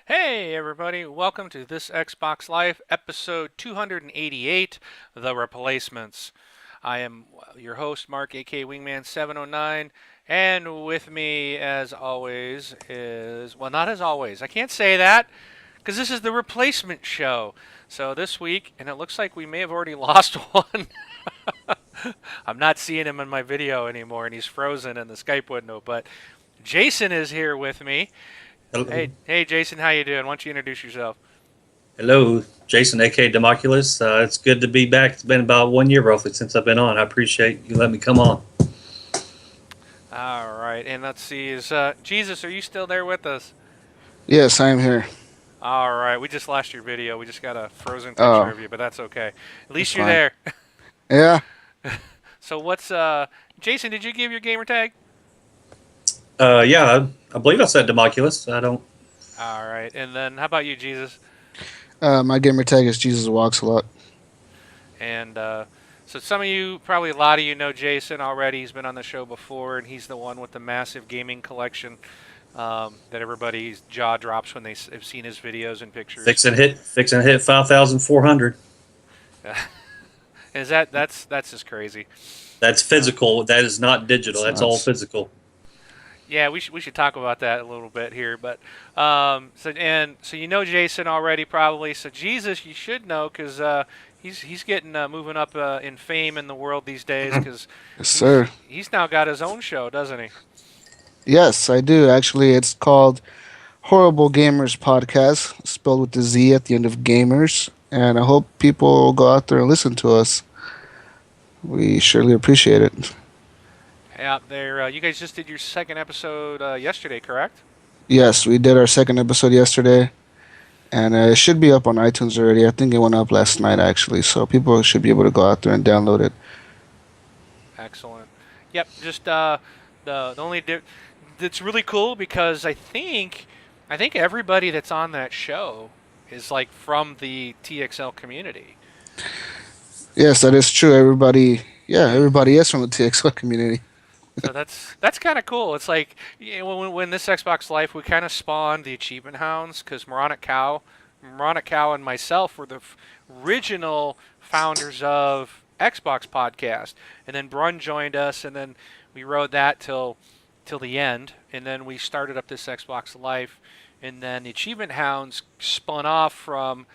Hey everybody, welcome to This Xbox Live, episode 288, The Replacements. I am your host, Mark, aka Wingman 709, and with me, as always, well, not as always, I can't say that, because this is the replacement show. So this week, and it looks like we may have already lost one. I'm not seeing him in my video anymore, and he's frozen in the Skype window, but Jason is here with me. Hello, Hey, Jason, how you doing? Why don't you introduce yourself? hello, Jason, aka Democulus. It's good to be back. It's been about 1 year roughly since I've been on. I appreciate you letting me come on. All right, and let's see. Is Jesus? Are you still there with us? Yes, I am here. All right, we just lost your video. We just got a frozen picture Oh, of you, but that's okay. At that's least you're fine. there. Yeah. So what's Jason? Did you give your gamer tag? Yeah, I believe I said Democulus. I don't. All right, and then how about you, Jesus? My gamer tag is Jesus Walks a lot. And so some of you, probably a lot of you, know Jason already. He's been on the show before, and he's the one with the massive gaming collection that everybody's jaw drops when have seen his videos and pictures. Fix and hit 5,400. Is that's just crazy. That's Uh, physical. That is not digital. It's That's all nuts. physical. Yeah, we should talk about that a little bit here, but so you know Jason already probably. So Jesus, you should know because he's getting moving up in fame in the world these days because Yes, sir. he's now got his own show, doesn't he? Yes, I do. Actually, it's called Horrible Gamers Podcast, spelled with the Z at the end of gamers. And I hope people will go out there and listen to us. We surely appreciate it. Out there, you guys just did your second episode yesterday, correct? Yes, we did our second episode yesterday, and it should be up on iTunes already. I think it went up last night, actually, so people should be able to go out there and download it. Excellent. Yep. Just the only that's really cool because I think everybody that's on that show is like from the TXL community. Yes, that is true. Everybody is from the TXL community. So that's kind of cool. It's like when this Xbox Life we kind of spawned the Achievement Hounds because Moronic Cow, and myself were the original founders of Xbox Podcast, and then Brun joined us, and then we rode that till the end, and then we started up this Xbox Life, and then the Achievement Hounds spun off from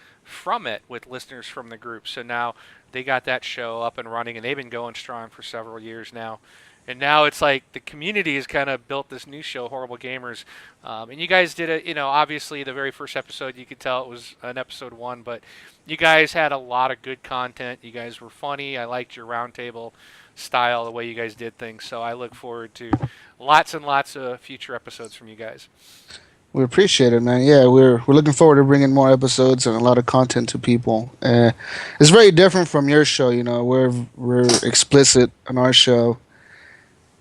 it with listeners from the group. So now they got that show up and running, and they've been going strong for several years now. And now it's like the community has kind of built this new show, Horrible Gamers. And you guys did it, obviously the very first episode, you could tell it was an episode one, but you guys had a lot of good content. You guys were funny. I liked your roundtable style, the way you guys did things. So I look forward to lots and lots of future episodes from you guys. We appreciate it, man. Yeah, we're looking forward to bringing more episodes and a lot of content to people. It's very different from your show. We're explicit on our show,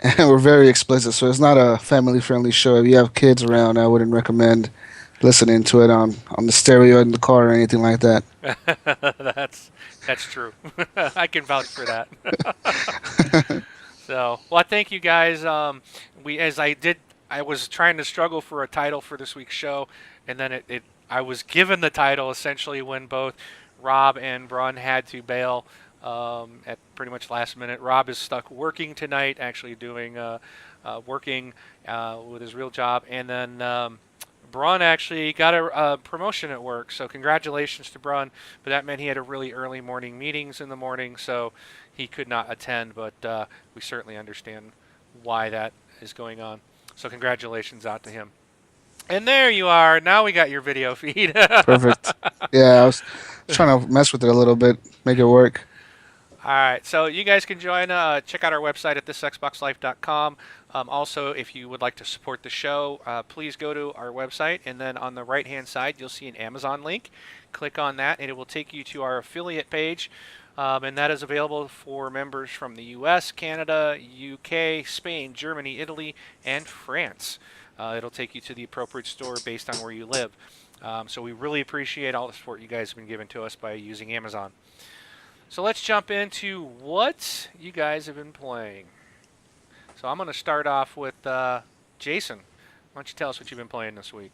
and we're very explicit. So it's not a family friendly show. If you have kids around, I wouldn't recommend listening to it on the stereo in the car or anything like that. that's true. I can vouch for that. So, well, I thank you guys. We as I did, I was trying to struggle for a title for this week's show, and then I was given the title essentially when both Rob and Brun had to bail at pretty much last minute. Rob is stuck working tonight, actually doing working with his real job, and then Brun actually got a promotion at work. So congratulations to Brun. But that meant he had a really early morning meetings in the morning, so he could not attend. But we certainly understand why that is going on. So congratulations out to him. And there you are. Now we got your video feed. Perfect. Yeah, I was trying to mess with it a little bit, make it work. All right, so you guys can join. Check out our website at thisxboxlife.com. Also, if you would like to support the show, please go to our website, and then on the right-hand side, you'll see an Amazon link. Click on that, and it will take you to our affiliate page, and that is available for members from the U.S., Canada, UK, Spain, Germany, Italy, and France. It'll take you to the appropriate store based on where you live. So we really appreciate all the support you guys have been giving to us by using Amazon. So let's jump into what you guys have been playing. So I'm going to start off with Jason. Why don't you tell us what you've been playing this week?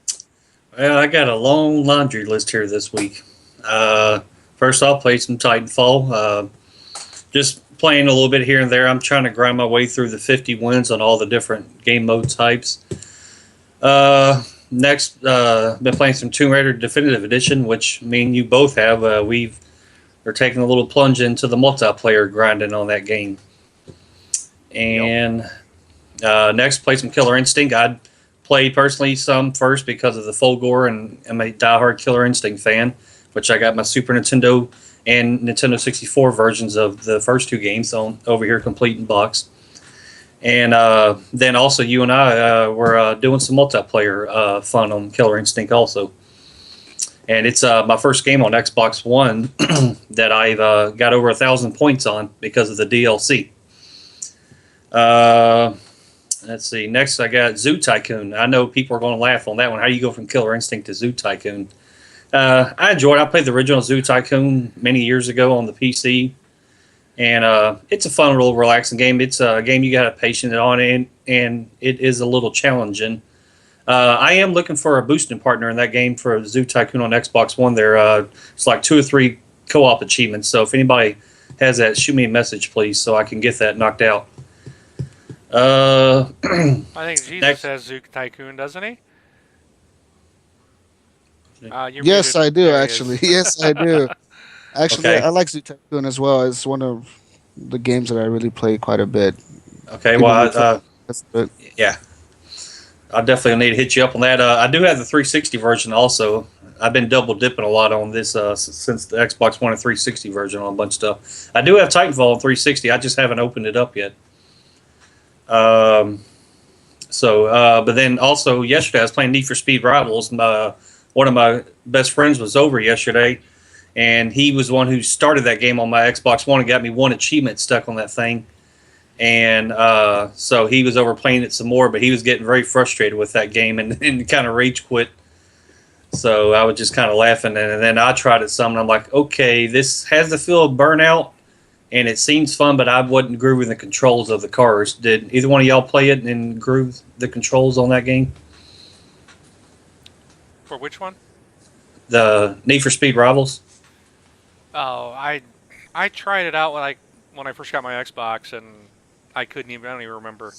Well, I got a long laundry list here this week. Uh, First, I'll play some Titanfall. Just playing a little bit here and there. I'm trying to grind my way through the 50 wins on all the different game mode types. Next, been playing some Tomb Raider Definitive Edition, which me and you both have. We're taking a little plunge into the multiplayer grinding on that game. And next, play some Killer Instinct. I'd played personally some first because of the Fulgore, and I'm a diehard Killer Instinct fan, which I got my Super Nintendo and Nintendo 64 versions of the first two games on over here, complete in box. And then also you and I were doing some multiplayer fun on Killer Instinct also. And it's my first game on Xbox One that I've got over 1,000 points on because of the DLC. Let's see. Next, I got Zoo Tycoon. I know people are going to laugh on that one. How do you go from Killer Instinct to Zoo Tycoon? I enjoyed it. I played the original Zoo Tycoon many years ago on the PC. And it's a fun, little relaxing game. It's a game you got to patient it on, and it is a little challenging. I am looking for a boosting partner in that game for Zoo Tycoon on Xbox One. It's like 2 or 3 co-op achievements. So if anybody has that, shoot me a message, please, so I can get that knocked out. I think Jesus Next. has Zook Tycoon, doesn't he? You're Yes, muted. I do There he is. actually. Yes, I do. Actually, Okay. I like Zoo Tycoon as well. It's one of the games that I really play quite a bit. Okay, Even well, before- that's it. yeah, I definitely need to hit you up on that. I do have the 360 version also. I've been double dipping a lot on this since the Xbox One and 360 version on a bunch of stuff. I do have Titanfall on 360. I just haven't opened it up yet. But then also yesterday I was playing Need for Speed Rivals. One of my best friends was over yesterday, and he was the one who started that game on my Xbox One and got me one achievement stuck on that thing. And so he was over playing it some more, but he was getting very frustrated with that game and kind of rage quit. So I was just kind of laughing, and then I tried it some, and I'm like, okay, this has the feel of Burnout, and it seems fun, but I wasn't grooving the controls of the cars. Did either one of y'all play it and groove the controls on that game? For which one? The Need for Speed Rivals? Oh, I tried it out when I first got my Xbox, and I don't even remember.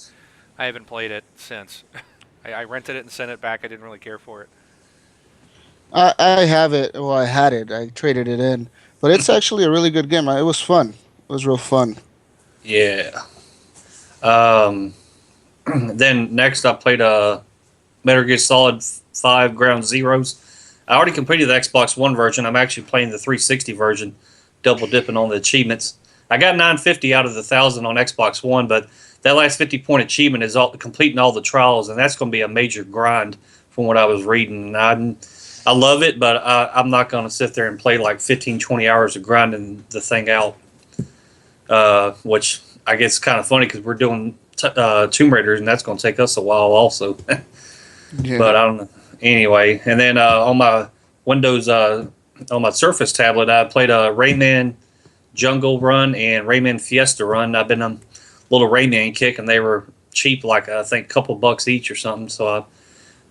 I haven't played it since. I rented it and sent it back. I didn't really care for it. I have it. Well, I had it. I traded it in, but it's actually a really good game. It was fun. It was real fun. Yeah. Then next I played Metal Gear Solid 5 Ground Zeroes. I already completed the Xbox One version. I'm actually playing the 360 version, double dipping on the achievements. I got 950 out of the 1,000 on Xbox One, but that last 50-point achievement is completing all the trials, and that's going to be a major grind from what I was reading. I love it, but I'm not going to sit there and play like 15, 20 hours of grinding the thing out, which I guess is kind of funny because we're doing Tomb Raiders, and that's going to take us a while also. Yeah. But I don't know. Anyway, and then on my Windows, on my Surface tablet, I played a Rayman Jungle Run and Rayman Fiesta Run. I've been on a little Rayman kick, and they were cheap, like I think a couple bucks each or something. So I'm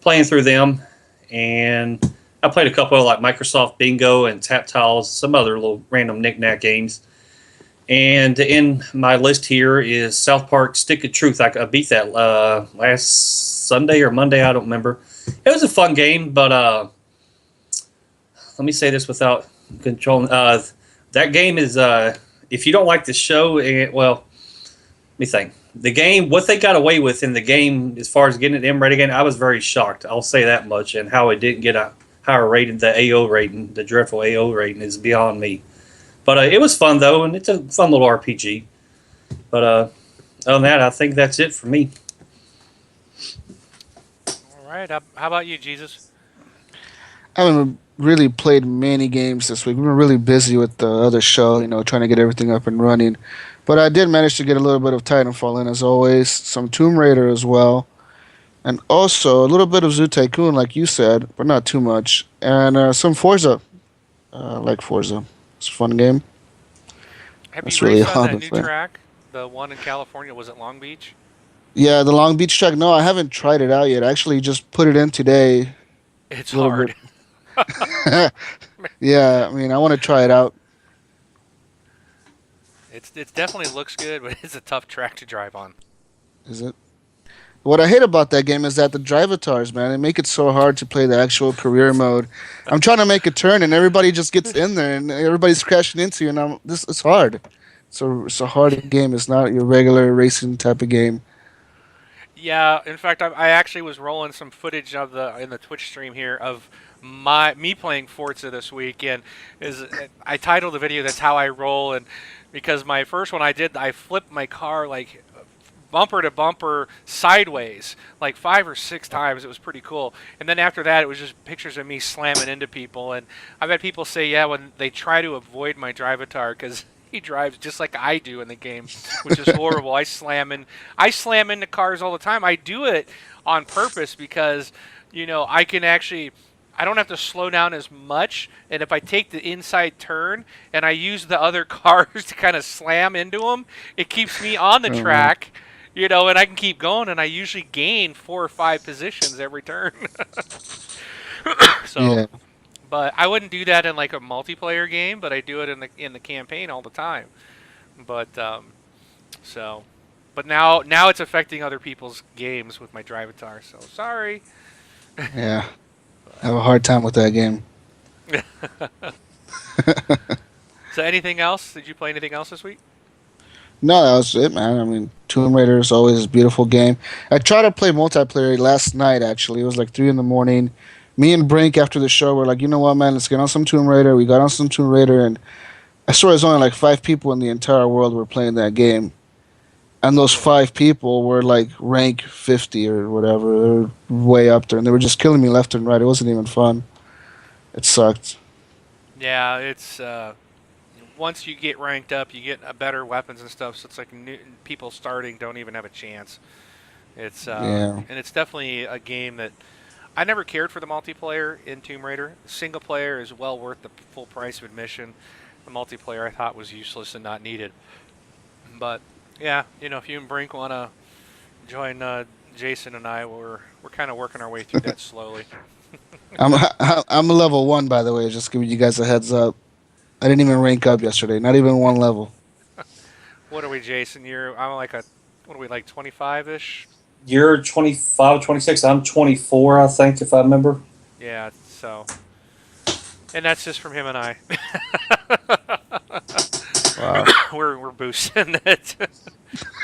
playing through them, and I played a couple of like Microsoft Bingo and Tap Tiles, some other little random knick-knack games. And in my list here is South Park Stick of Truth. I beat that last Sunday or Monday, I don't remember. It was a fun game, but let me say this without controlling. That game is, if you don't like the show, well, let me think. The game, what they got away with in the game as far as getting it M-rated again, I was very shocked. I'll say that much. And how it didn't get a higher rating, the AO rating, the dreadful AO rating is beyond me. But it was fun, though, and it's a fun little RPG. But other than that, I think that's it for me. All right. How about you, Jesus? I haven't really played many games this week. We've been really busy with the other show, trying to get everything up and running. But I did manage to get a little bit of Titanfall in, as always, some Tomb Raider as well, and also a little bit of Zoo Tycoon, like you said, but not too much, and some Forza. I like Forza. It's a fun game. Have That's you really raced on hard that to new play. track? The one in California, was it Long Beach? Yeah, the Long Beach track. No, I haven't tried it out yet. I actually just put it in today It's a little hard. bit. Yeah, I mean, I want to try it out. It's definitely looks good, but it's a tough track to drive on. Is it? What I hate about that game is that the drivatars, man, they make it so hard to play the actual career mode. I'm trying to make a turn, and everybody just gets in there, and everybody's crashing into you. And this it's hard. It's a hard game. It's not your regular racing type of game. Yeah, in fact, I actually was rolling some footage of the in the Twitch stream here of me playing Forza this week, and is I titled the video "That's How I Roll," and because my first one I flipped my car like bumper to bumper sideways like 5 or 6 times. It was pretty cool. And then after that, it was just pictures of me slamming into people, and I've had people say, yeah, when they try to avoid my drivatar because he drives just like I do in the game, which is horrible. I slam into cars all the time. I do it on purpose because, I can actually I don't have to slow down as much, and if I take the inside turn and I use the other cars to kind of slam into them, it keeps me on the track, and I can keep going, and I usually gain 4 or 5 positions every turn. So Yeah. but I wouldn't do that in like a multiplayer game, but I do it in the campaign all the time. But so, but now it's affecting other people's games with my Drivatar. So sorry. Yeah. I have a hard time with that game. So anything else? Did you play anything else this week? No, that was it, man. I mean, Tomb Raider is always a beautiful game. I tried to play multiplayer last night, actually. It was like 3 in the morning. Me and Brink, after the show, were like, you know what, man, let's get on some Tomb Raider. We got on some Tomb Raider, and I swear there's only like 5 people in the entire world were playing that game. And those 5 people were like rank 50 or whatever. They were way up there, and they were just killing me left and right. It wasn't even fun. It sucked. Yeah, it's once you get ranked up, you get better weapons and stuff. So it's like people starting don't even have a chance. It's Yeah. and it's definitely a game that I never cared for the multiplayer in Tomb Raider. Single player is well worth the full price of admission. The multiplayer I thought was useless and not needed. But yeah, if you and Brink want to join Jason and I, we're kind of working our way through that slowly. I'm a level 1, by the way, just giving you guys a heads up. I didn't even rank up yesterday, not even 1 level. What are we, Jason? I'm like what are we, like 25-ish? You're 25, 26. I'm 24, I think, if I remember. Yeah, so. And that's just from him and I. Wow. we're boosting it.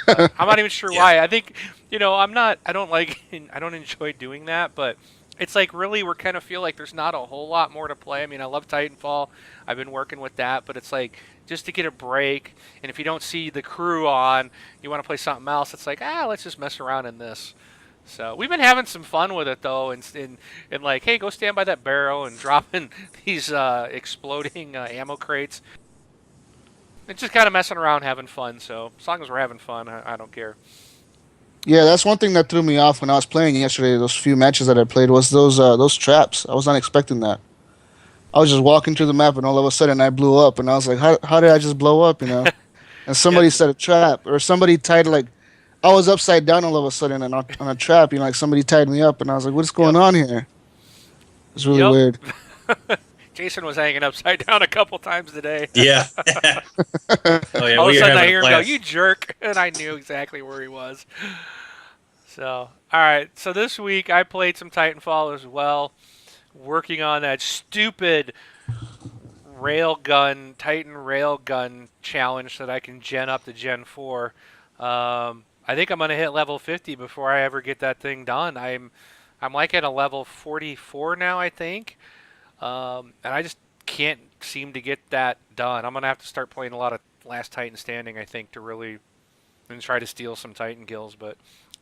I'm not even sure why. I think, I don't enjoy doing that, but it's like really we're kind of feel like there's not a whole lot more to play. I mean, I love Titanfall. I've been working with that, but it's like just to get a break. And if you don't see the crew on, you want to play something else. It's like, let's just mess around in this. So we've been having some fun with it though, and like, hey, go stand by that barrel and dropping these exploding ammo crates. It's just kind of messing around, having fun. So as long as we're having fun, I don't care. Yeah, that's one thing that threw me off when I was playing yesterday. Those few matches that I played was those traps. I was not expecting that. I was just walking through the map, and all of a sudden I blew up, and I was like, how did I just blow up? And somebody set a trap, or somebody tied like I was upside down all of a sudden and on a trap. Like somebody tied me up, and I was like, what's going on here? It's really weird. Jason was hanging upside down a couple times today. Yeah. Oh, yeah, All of a sudden I hear him go, blast. "You jerk," and I knew exactly where he was. So, all right. So this week I played some Titanfall as well, working on that stupid Titan railgun challenge that I can gen up to Gen 4. I think I'm gonna hit level 50 before I ever get that thing done. I'm like at a level 44 now, I think. And I just can't seem to get that done. I'm going to have to start playing a lot of Last Titan Standing, I think, to really and try to steal some Titan kills, but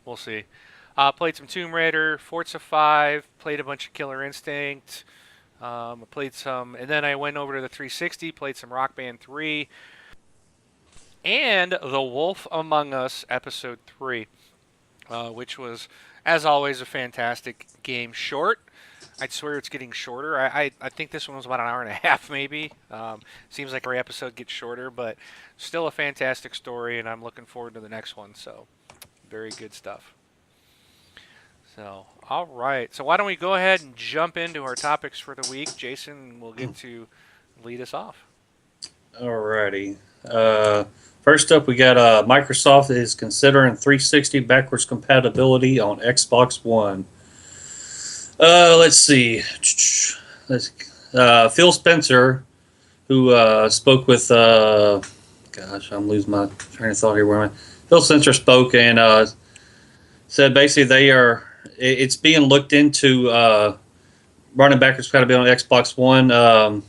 we'll see. Played some Tomb Raider, Forza 5, played a bunch of Killer Instinct, played some, and then I went over to the 360, played some Rock Band 3, and The Wolf Among Us Episode 3, which was, as always, a fantastic game. Short. I'd swear it's getting shorter. I think this one was about an hour and a half, maybe. Seems like every episode gets shorter, but still a fantastic story, and I'm looking forward to the next one. So, very good stuff. So, all right. So why don't we go ahead and jump into our topics for the week? Jason will get to lead us off. Alrighty. First up, we got Microsoft is considering 360 backwards compatibility on Xbox One. Let's see. Phil Spencer, who spoke with, gosh, I'm losing my train of thought here. Where am I? Phil Spencer spoke and said basically it's being looked into running backwards compatibility on Xbox One.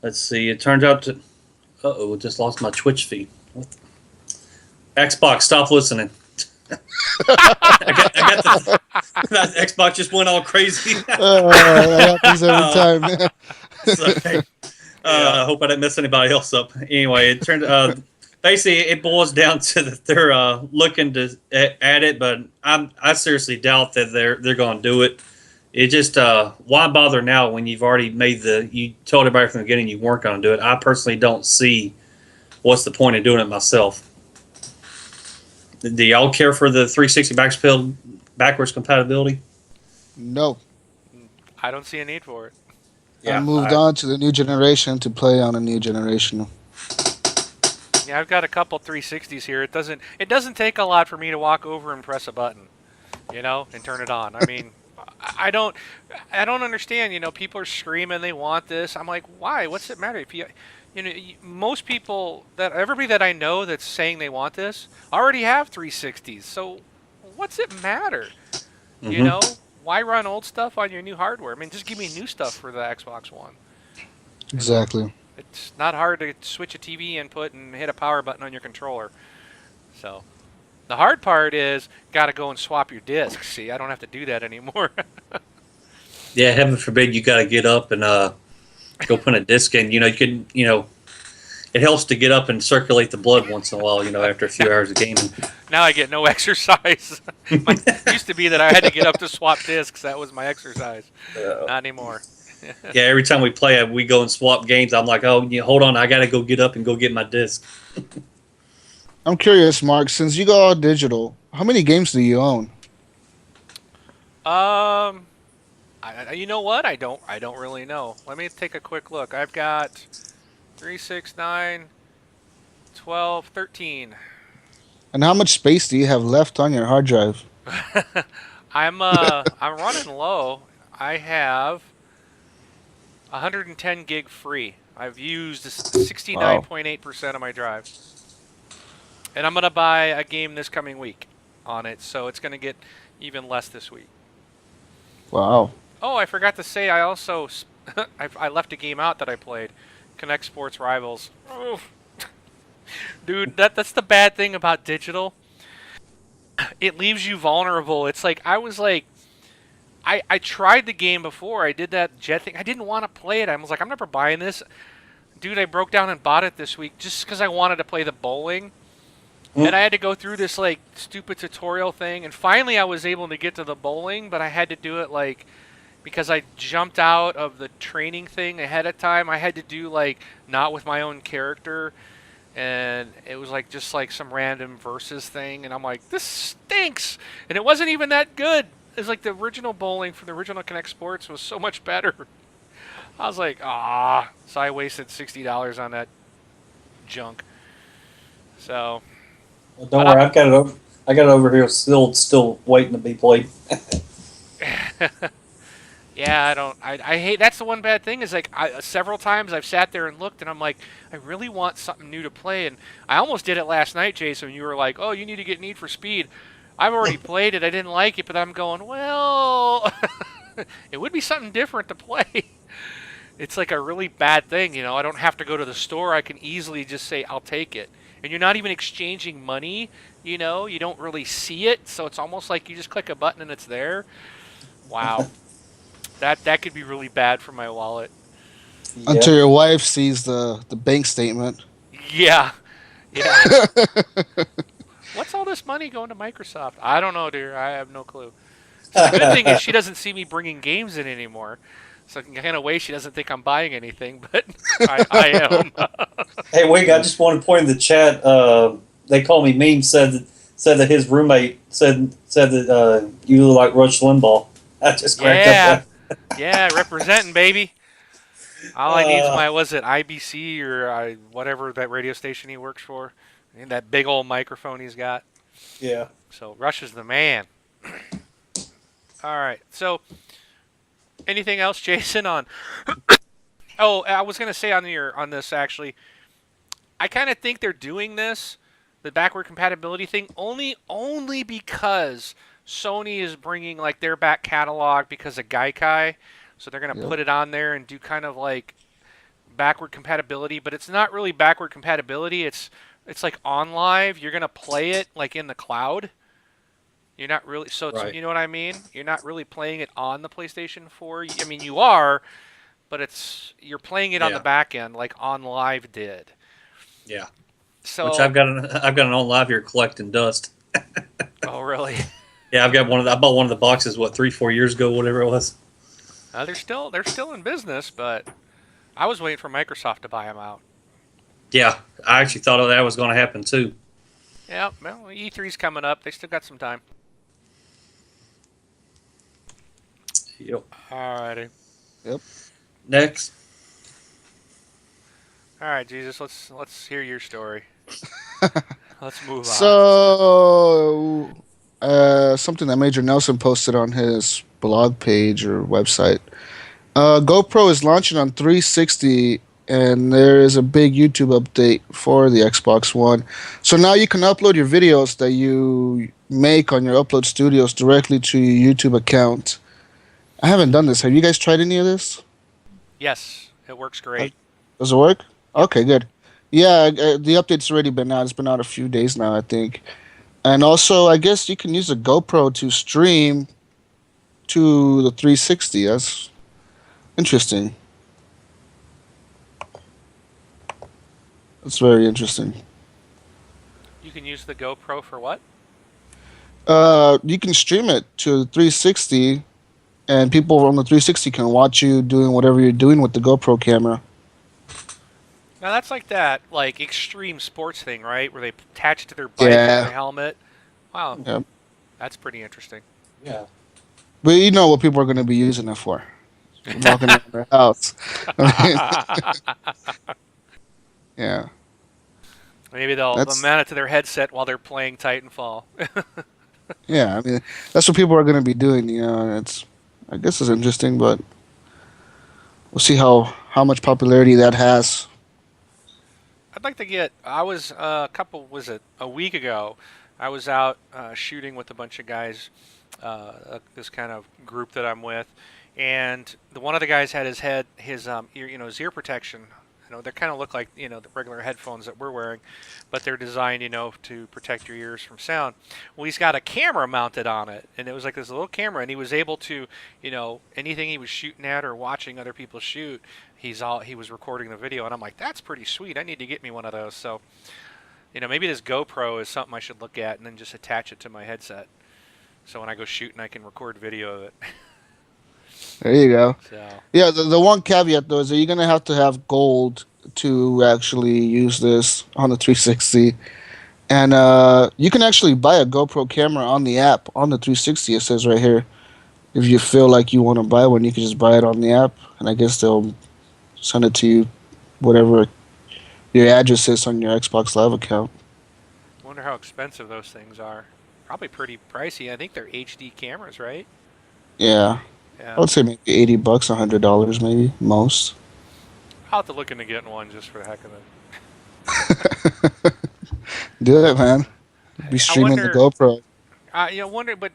Let's see. It turns out to. Just lost my Twitch feed. What the? Xbox, stop listening. I got the Xbox just went all crazy. That happens every time, man. So, I hope I didn't mess anybody else up. Anyway, it turned basically it boils down to that they're looking to at it, but I seriously doubt that they're going to do it. It just why bother now when you've already you told everybody from the beginning you weren't going to do it. I personally don't see what's the point of doing it myself. Do y'all care for the 360 backwards compatibility? No. I don't see a need for it. I moved on to the new generation to play on a new generation. Yeah, I've got a couple 360s here. It doesn't take a lot for me to walk over and press a button, and turn it on. I mean, I don't understand. People are screaming they want this. I'm like, why? What's it matter if most people everybody that I know that's saying they want this already have 360s. So what's it matter? Mm-hmm. Why run old stuff on your new hardware? I mean, just give me new stuff for the Xbox One. Exactly. It's not hard to switch a TV input and hit a power button on your controller. So the hard part is got to go and swap your discs. See, I don't have to do that anymore. Yeah, heaven forbid you got to get up and go put a disc in. It helps to get up and circulate the blood once in a while. After a few hours of gaming. Now I get no exercise. It used to be that I had to get up to swap discs. That was my exercise. Not anymore. Yeah, every time we play, we go and swap games. I'm like, oh, hold on, I got to go get up and go get my disc. I'm curious, Mark, since you go all digital, how many games do you own? You know what? I don't really know. Let me take a quick look. I've got 3, 6, 9, 12, 13. And how much space do you have left on your hard drive? I'm running low. I have 110 gig free. I've used 69.8% of my drive. And I'm going to buy a game this coming week on it, so it's going to get even less this week. Wow. Oh, I forgot to say, I also I left a game out that I played, Connect Sports Rivals. Oof. Dude, that's the bad thing about digital. It leaves you vulnerable. It's like I tried the game before. I did that jet thing. I didn't want to play it. I was like, I'm never buying this. Dude, I broke down and bought it this week just because I wanted to play the bowling. And I had to go through this stupid tutorial thing, and finally I was able to get to the bowling, but I had to do it because I jumped out of the training thing ahead of time. I had to do not with my own character, and it was just some random versus thing, and I'm like, this stinks, and it wasn't even that good. It's the original bowling from the original Connect Sports was so much better. I was like, so I wasted $60 on that junk. So. Well, don't worry, I got it over here, still waiting to be played. Yeah, I hate. That's the one bad thing is several times I've sat there and looked, and I'm like, I really want something new to play, and I almost did it last night, Jason. You were like, oh, you need to get Need for Speed. I've already played it. I didn't like it, but I'm going, well, it would be something different to play. It's a really bad thing, I don't have to go to the store. I can easily just say, I'll take it. And you're not even exchanging money, you don't really see it, so it's almost like you just click a button and it's there. Wow. That could be really bad for my wallet. Yeah. Until your wife sees the bank statement. Yeah. What's all this money going to Microsoft? I don't know, dear. I have no clue. So the good thing is she doesn't see me bringing games in anymore. So in a way, she doesn't think I'm buying anything, but I am. Hey, Wig, I just want to point in the chat. They call me Meme said said that his roommate said that you look like Rush Limbaugh. I just cracked Yeah, up. yeah, representing, baby. All I need is Uh, my, was it IBC or whatever that radio station he works for, and that big old microphone he's got. yeah. So Rush is the man. All right. So anything else, Jason? On oh, I was gonna say on this actually. I kind of think they're doing this, the backward compatibility thing, only because Sony is bringing like their back catalog because of Gaikai, so they're gonna Yep. put it on there and do kind of like backward compatibility, but it's not really backward compatibility. It's like on live. You're gonna play it like in the cloud. You're not really so it's, Right. you know what I mean. You're not really playing it on the PlayStation 4. I mean you are, but you're playing it on the Yeah. back end like On Live did. Yeah. Which So I've got an on live here collecting dust. oh really? Yeah, I've got one of I bought one of the boxes 3-4 years ago, whatever it was. They're still in business, but I was waiting for Microsoft to buy them out. Yeah, I actually thought that was going to happen too. Yeah, well, E3's coming up. They still got some time. Yep. Alrighty. Next. All right, Jesus. Let's hear your story. Let's move on. So, something that Major Nelson posted on his blog page or website. GoPro is launching on 360, and there is a big YouTube update for the Xbox One. So now you can upload your videos that you make on your Upload Studios directly to your YouTube account. I haven't done this. Have you guys tried any of this? Yes, it works great. Does it work? Okay, good. Yeah, the update's already been out. It's been out a few days now, I think. And also, I guess you can use a GoPro to stream to the 360. That's interesting. That's very interesting. You can use the GoPro for what? You can stream it to the 360, and people on the 360 can watch you doing whatever you're doing with the GoPro camera. Now that's like that like extreme sports thing, right? Where they attach it to their bike Yeah. or their helmet. Wow, Yeah. that's pretty interesting. Yeah. But you know what people are going to be using it for. Walking around their house. Yeah. Maybe they'll That's- mount it to their headset while they're playing Titanfall. Yeah, I mean, that's what people are going to be doing. You know, I guess it's interesting, but we'll see how much popularity that has. I'd like to get. I was a week ago? I was out shooting with a bunch of guys, this kind of group that I'm with, and one of the guys had his ear protection. They kind of look like the regular headphones that we're wearing, but they're designed to protect your ears from sound. Well, he's got a camera mounted on it, and it was like this little camera, and he was able to anything he was shooting at or watching other people shoot, he was recording the video, and I'm like, that's pretty sweet. I need to get me one of those. So maybe this GoPro is something I should look at, and then just attach it to my headset, so when I go shooting, I can record video of it. There you go. So Yeah, the one caveat though is that you're gonna have to have gold to actually use this on the 360, and you can actually buy a GoPro camera on the app on the 360. It says right here, if you feel like you want to buy one, you can just buy it on the app, and I guess they'll send it to you, whatever your address is on your Xbox Live account. I wonder how expensive those things are. Probably pretty pricey. I think they're HD cameras, right? Yeah, Yeah. I would say maybe $80, $100 maybe most. I'll have to look into getting one just for the heck of it. Do it, man. Be streaming wonder- the GoPro. Wonder, but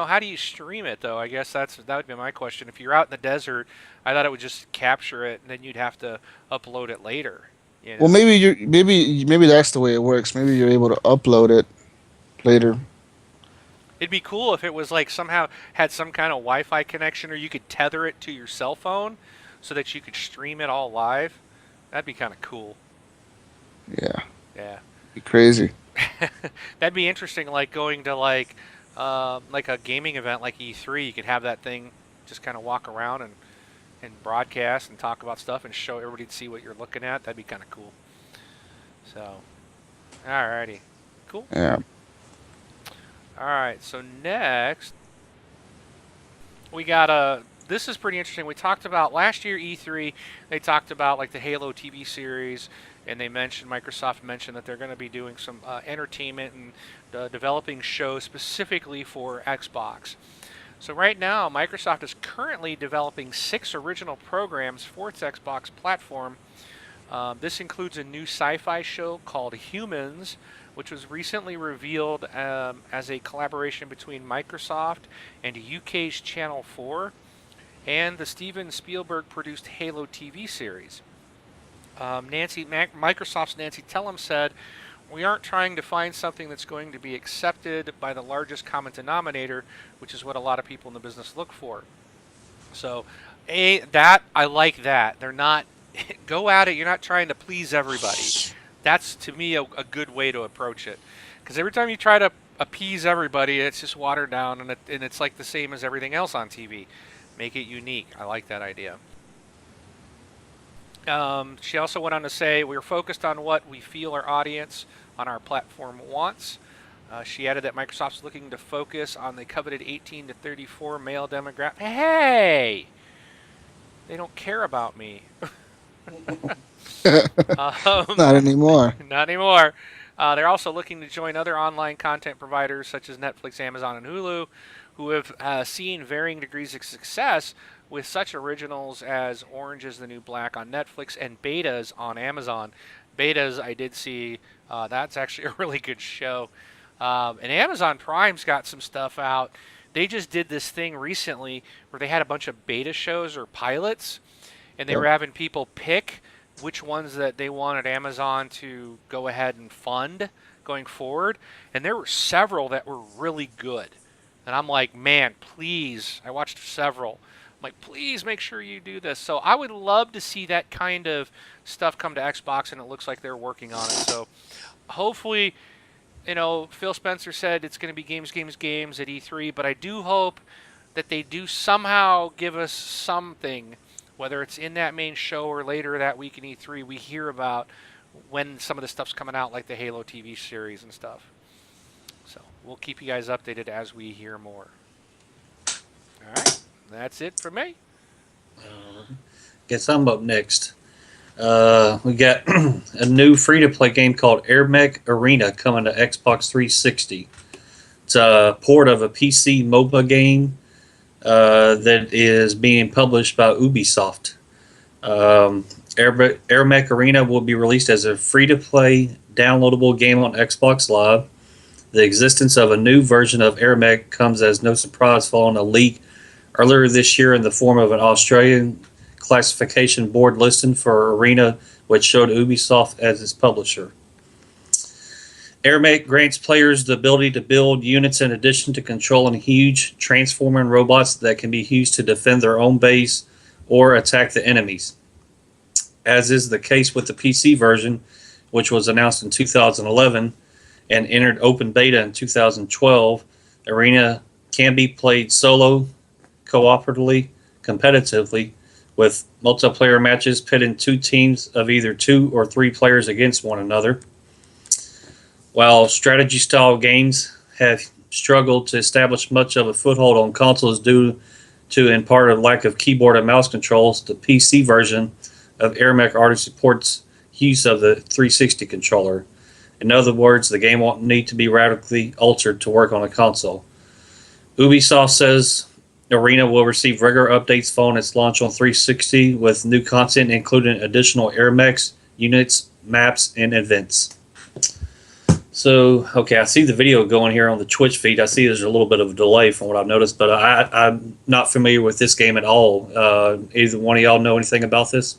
how do you stream it though? I guess that would be my question. If you're out in the desert, I thought it would just capture it, and then you'd have to upload it later. Well, maybe that's the way it works. Maybe you're able to upload it later. It'd be cool if it was like somehow had some kind of Wi-Fi connection, or you could tether it to your cell phone, so that you could stream it all live. That'd be kind of cool. Yeah, Yeah. be crazy. That'd be interesting, like going to like a gaming event like E3. You could have that thing just kind of walk around and broadcast and talk about stuff and show everybody to see what you're looking at. That'd be kind of cool. So, alrighty, cool. Yeah. All right, so next we got a. This is pretty interesting. We talked about last year E3. They talked about like the Halo TV series, and they mentioned Microsoft mentioned that they're going to be doing some entertainment and developing shows specifically for Xbox. So right now, Microsoft is currently developing 6 original programs for its Xbox platform. This includes a new sci-fi show called Humans, which was recently revealed as a collaboration between Microsoft and UK's Channel 4 and the Steven Spielberg-produced Halo TV series. Microsoft's Nancy Tellem said, "We aren't trying to find something that's going to be accepted by the largest common denominator, which is what a lot of people in the business look for." So, I like that. They're not go at it. You're not trying to please everybody. That's to me a good way to approach it. Because every time you try to appease everybody, it's just watered down, and it's like the same as everything else on TV. Make it unique. I like that idea. She also went on to say, "We're focused on what we feel our audience on our platform wants." She added that Microsoft's looking to focus on the coveted 18 to 34 male demographic. Hey! They don't care about me. Not anymore. Not anymore. They're also looking to join other online content providers such as Netflix, Amazon, and Hulu, who have seen varying degrees of success with such originals as Orange is the New Black on Netflix and Betas on Amazon. Betas, I did see. That's actually a really good show. And Amazon Prime's got some stuff out. They just did this thing recently where they had a bunch of beta shows or pilots, and they were having people pick which ones that they wanted Amazon to go ahead and fund going forward. And there were several that were really good. And I'm like, man, please. I watched several. I'm like, please make sure you do this. So I would love to see that kind of stuff come to Xbox, and it looks like they're working on it. So hopefully, Phil Spencer said it's going to be games at E3, but I do hope that they do somehow give us something, whether it's in that main show or later that week in E3, we hear about when some of the stuff's coming out, like the Halo TV series and stuff. So we'll keep you guys updated as we hear more. All right, that's it for me. Guess I'm up next. We got a new free-to-play game called Air Mech Arena coming to Xbox 360. It's a port of a PC MOBA game that is being published by Ubisoft. Air Mech Arena will be released as a free-to-play downloadable game on Xbox Live. The existence of a new version of Air Mech comes as no surprise following a leak earlier this year in the form of an Australian classification board listing for Arena, which showed Ubisoft as its publisher. Air Mech grants players the ability to build units in addition to controlling huge transforming robots that can be used to defend their own base or attack the enemies. As is the case with the PC version, which was announced in 2011 and entered open beta in 2012, Arena can be played solo, cooperatively, competitively, with multiplayer matches pitting 2 teams of either 2 or 3 players against one another. While strategy-style games have struggled to establish much of a foothold on consoles due to, in part, a lack of keyboard and mouse controls, the PC version of Air Mech already supports use of the 360 controller. In other words, the game won't need to be radically altered to work on a console. Ubisoft says Arena will receive regular updates following its launch on 360 with new content including additional Air Mechs, units, maps, and events. So, okay, I see the video going here on the Twitch feed. I see there's a little bit of a delay from what I've noticed, but I'm not familiar with this game at all. Either one of y'all know anything about this?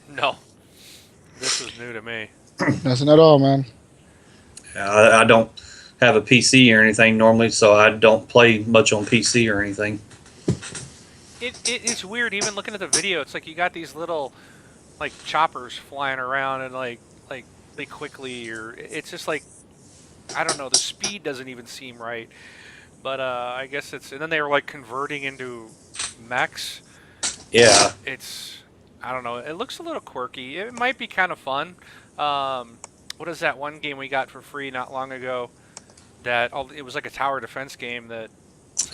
No. This is new to me. Nothing at all, man. I don't have a PC or anything normally, so I don't play much on PC or anything. It's weird, even looking at the video, it's like you got these little, like, choppers flying around and, like they quickly, or it's just like, I don't know, the speed doesn't even seem right. But I guess it's, and then they were, like, converting into mechs. Yeah. It's, I don't know, it looks a little quirky. It might be kind of fun. What is that one game we got for free not long ago? that it was like a tower defense game that.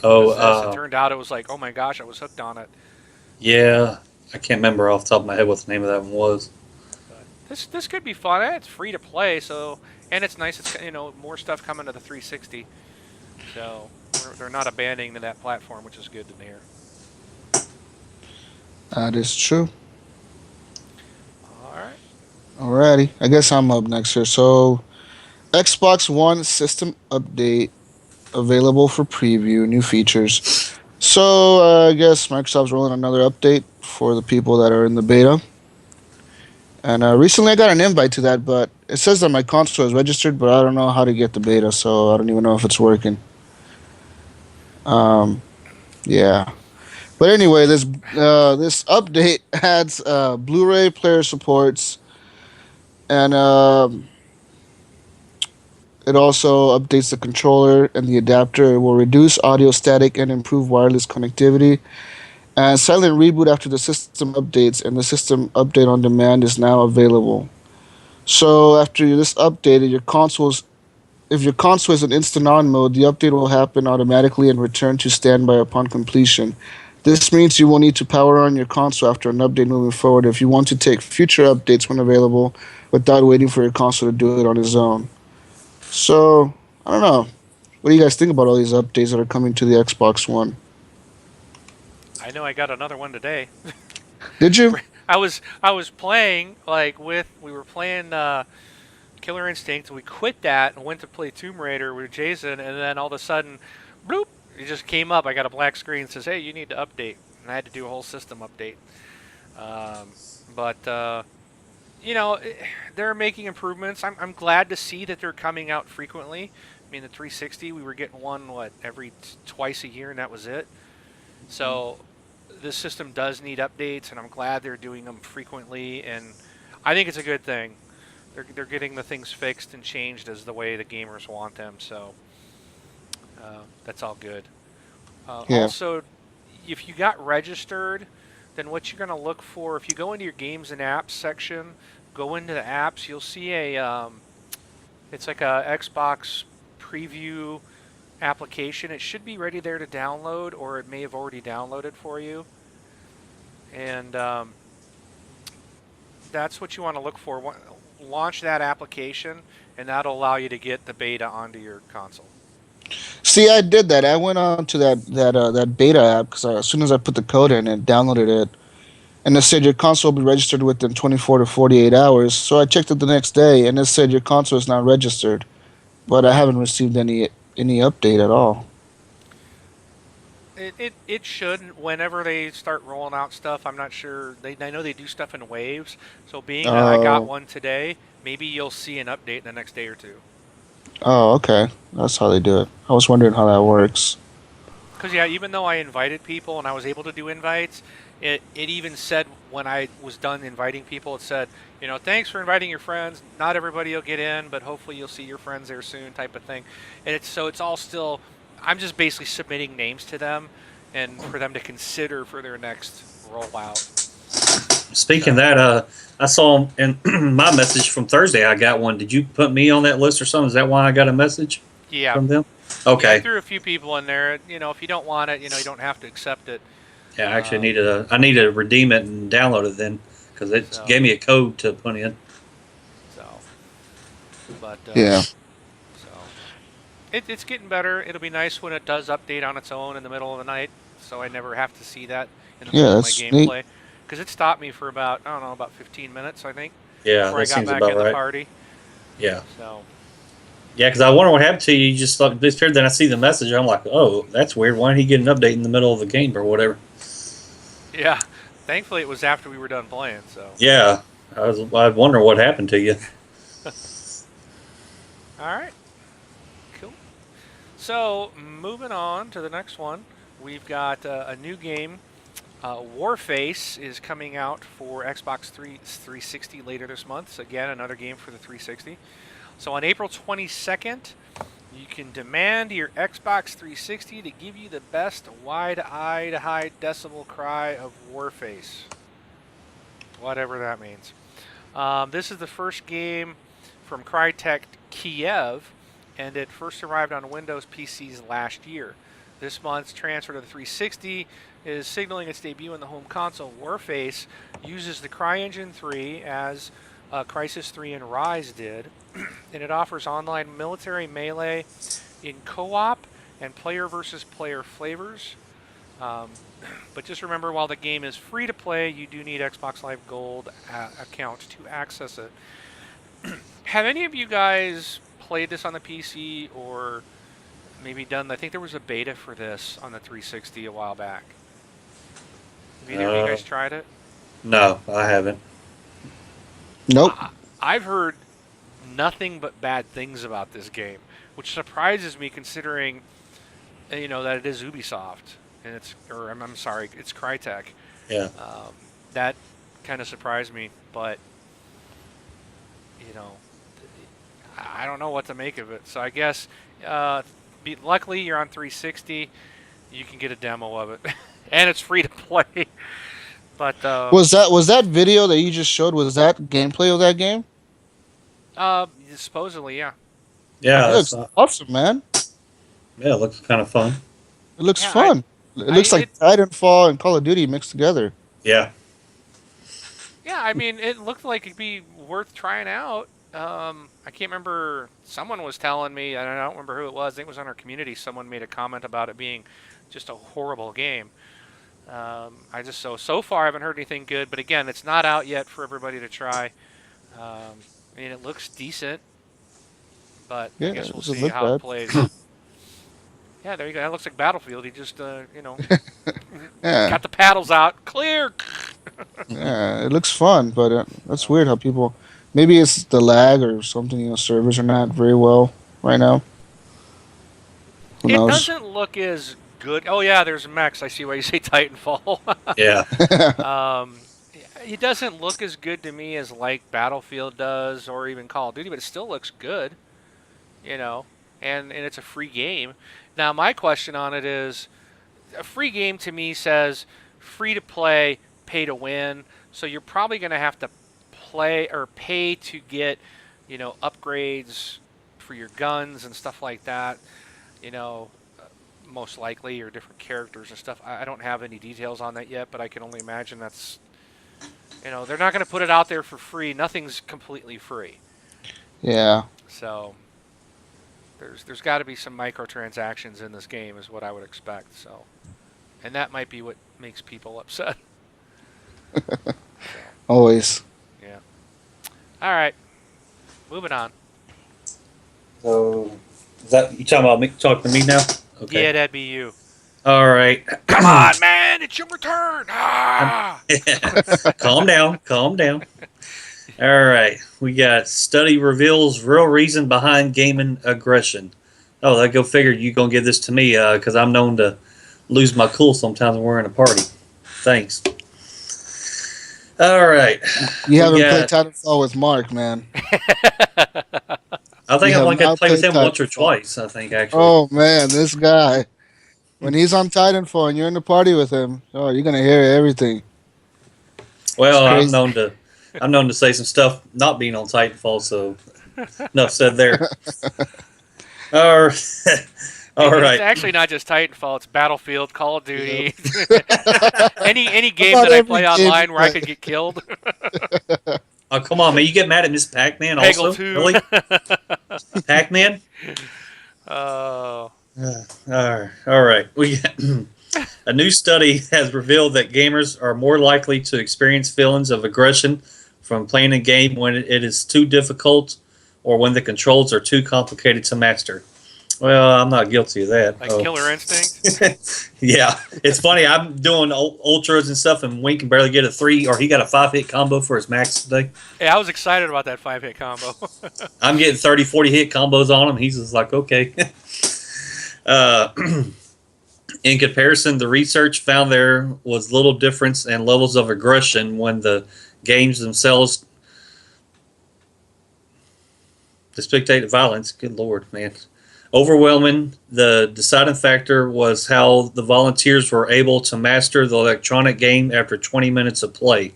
Oh, What is this? It turned out it was like, oh my gosh, I was hooked on it. yeah. I can't remember off the top of my head what the name of that one was. But this could be fun. It's free to play, so and it's nice. It's more stuff coming to the 360, so they're not abandoning that platform, which is good to hear. That is true. All right. Alrighty, I guess I'm up next here. So, Xbox One system update available for preview, new features. So, I guess Microsoft's rolling another update for the people that are in the beta. And recently I got an invite to that, but it says that my console is registered, but I don't know how to get the beta, so I don't even know if it's working. Yeah. But anyway, this update adds Blu-ray player supports, and it also updates the controller and the adapter. It will reduce audio static and improve wireless connectivity. And silent reboot after the system updates, and the system update on demand is now available. So after this update, if your console is in instant on mode, the update will happen automatically and return to standby upon completion. This means you will need to power on your console after an update moving forward if you want to take future updates when available without waiting for your console to do it on its own. So, I don't know. What do you guys think about all these updates that are coming to the Xbox One? I know I got another one today. Did you? I was playing we were playing Killer Instinct, and we quit that and went to play Tomb Raider with Jason, and then all of a sudden, bloop, it just came up. I got a black screen that says, "Hey, you need to update," and I had to do a whole system update. They're making improvements. I'm glad to see that they're coming out frequently. I mean, the 360, we were getting one twice a year, and that was it. So this system does need updates, and I'm glad they're doing them frequently, and I think it's a good thing. They're getting the things fixed and changed as the way the gamers want them, so that's all good. Yeah. Also, if you got registered, then what you're going to look for, if you go into your games and apps section, go into the apps, you'll see it's like a Xbox preview application. It should be ready there to download, or it may have already downloaded for you. And that's what you want to look for. Launch that application, and that'll allow you to get the beta onto your console. See, I did that. I went on to that beta app because as soon as I put the code in and downloaded it, and it said your console will be registered within 24 to 48 hours. So I checked it the next day, and it said your console is not registered, but I haven't received any update at all. It should. Whenever they start rolling out stuff, I'm not sure. I know they do stuff in waves. So being that I got one today, maybe you'll see an update the next day or two. Oh, okay. That's how they do it. I was wondering how that works. Because, yeah, even though I invited people and I was able to do invites, it even said when I was done inviting people, it said, thanks for inviting your friends. Not everybody will get in, but hopefully you'll see your friends there soon, type of thing. And it's all still, I'm just basically submitting names to them and for them to consider for their next rollout. Speaking of that, I saw in my message from Thursday, I got one. Did you put me on that list or something? Is that why I got a message from them? Okay. Yeah, I threw a few people in there. If you don't want it, you don't have to accept it. Yeah, I actually I need to redeem it and download it then because it gave me a code to put in. Yeah. So it's getting better. It'll be nice when it does update on its own in the middle of the night, so I never have to see that in the middle of my gameplay. Because it stopped me for about 15 minutes, I think. Yeah, before I got back in the party. Yeah. So. Yeah, because I wonder what happened to you. You just disappeared. Then I see the message. I'm like, oh, that's weird. Why didn't he get an update in the middle of the game or whatever? Yeah. Thankfully, it was after we were done playing. So. Yeah, I wonder what happened to you. All right. Cool. So moving on to the next one, we've got a new game. Warface is coming out for Xbox 360 later this month. So again, another game for the 360. So on April 22nd, you can demand your Xbox 360 to give you the best wide-eyed high decibel cry of Warface. Whatever that means. This is the first game from Crytek Kiev, and it first arrived on Windows PCs last year. This month's transfer to the 360 is signaling its debut in the home console. Warface uses the CryEngine 3 as Crysis 3 and Rise did, and it offers online military melee in co-op and player versus player flavors. But just remember, while the game is free to play, you do need Xbox Live Gold account to access it. Have any of you guys played this on the PC or maybe done? I think there was a beta for this on the 360 a while back. Have either of you guys tried it? No, I haven't. Nope. I've heard nothing but bad things about this game, which surprises me considering, that it is Ubisoft and I'm sorry, it's Crytek. Yeah. That kind of surprised me, but I don't know what to make of it. So I guess, luckily you're on 360, you can get a demo of it, and it's free to play. But Was that video that you just showed? Was that gameplay of that game? supposedly, yeah. Yeah. It looks awesome, man. Yeah, it looks kind of fun. It looks Yeah, fun. It looks like Titanfall and Call of Duty mixed together. Yeah. Yeah, I mean, it looked like it'd be worth trying out. I can't remember. Someone was telling me, and I don't remember who it was. I think it was on our community. Someone made a comment about it being just a horrible game. So far I haven't heard anything good. But again, it's not out yet for everybody to try. I mean, it looks decent, but Yeah, I guess it we'll doesn't see look how it bad. plays. Yeah, there you go. That looks like Battlefield. He just, Yeah, got the paddles out. Clear. yeah, it looks fun, but that's weird how people. Maybe it's the lag or something. Servers are not very well right now. Who It knows? doesn't look as good. Oh yeah, there's Max. I see why you say Titanfall. Yeah. It doesn't look as good to me as like Battlefield does, or even Call of Duty, but it still looks good. And it's a free game. Now my question on it is, a free game to me says free to play, pay to win. So you're probably going to have to play or pay to get, upgrades for your guns and stuff like that. Most likely, or different characters and stuff. I don't have any details on that yet, but I can only imagine that's, they're not going to put it out there for free. Nothing's completely free. Yeah. So there's got to be some microtransactions in this game, is what I would expect. So, and that might be what makes people upset. Always. Yeah. All right. Moving on. So, is that you talking about me? Talking to me now? Okay. Yeah, that'd be you. All right. Come on, man! It's your return. Ah! Calm down. Calm down. All right. We got study reveals real reason behind gaming aggression. Oh, that go figure. You gonna give this to me because I'm known to lose my cool sometimes when we're in a party. Thanks. All right. You haven't got- played Titanfall with Mark, man. I think You I only have got to not play with played him once or Titanfall. twice. I think actually. Oh man, this guy. When he's on Titanfall and you're in the party with him, you're gonna hear everything. Well, It's I'm crazy. known to say some stuff not being on Titanfall, so enough said there. All right. All It's right. actually not just Titanfall. It's Battlefield, Call of Duty. any game About that I every play game online you where I play. could get killed. Oh, come on, man. You get mad at Miss Pac-Man also? Peggle 2. Really? Pac-Man? Oh. All right. We a new study has revealed that gamers are more likely to experience feelings of aggression from playing a game when it is too difficult or when the controls are too complicated to master. Well, I'm not guilty of that. Like Oh. Killer Instinct. Yeah, it's funny. I'm doing ultras and stuff, and Wink can barely get a 3, or he got a 5-hit combo for his max today. Yeah, I was excited about that 5-hit combo. I'm getting 30, 40 hit combos on him. He's just like, okay. In comparison, the research found there was little difference in levels of aggression when the games themselves depicted violence. Good Lord, man. Overwhelming, the deciding factor was how the volunteers were able to master the electronic game after 20 minutes of play.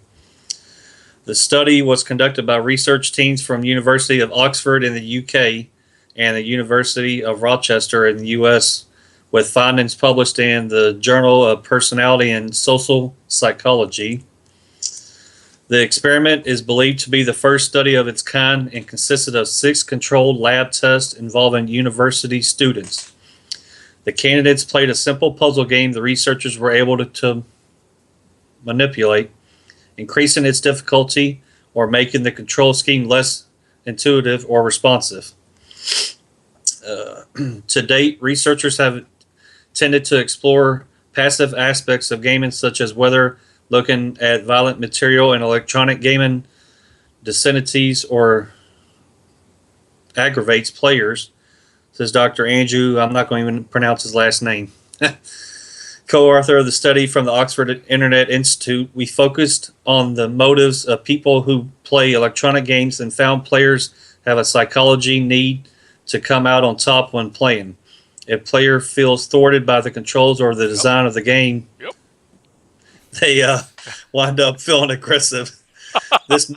The study was conducted by research teams from University of Oxford in the UK and the University of Rochester in the U.S., with findings published in the Journal of Personality and Social Psychology. The experiment is believed to be the first study of its kind and consisted of 6 controlled lab tests involving university students. The candidates played a simple puzzle game the researchers were able to manipulate, increasing its difficulty or making the control scheme less intuitive or responsive. To date, researchers have tended to explore passive aspects of gaming, such as whether looking at violent material in electronic gaming disincentives or aggravates players, says Dr. Andrew. I'm not going to even pronounce his last name. Co-author of the study from the Oxford Internet Institute. We focused on the motives of people who play electronic games and found players have a psychology need to come out on top when playing. If player feels thwarted by the controls or the design of the game, they wind up feeling aggressive. This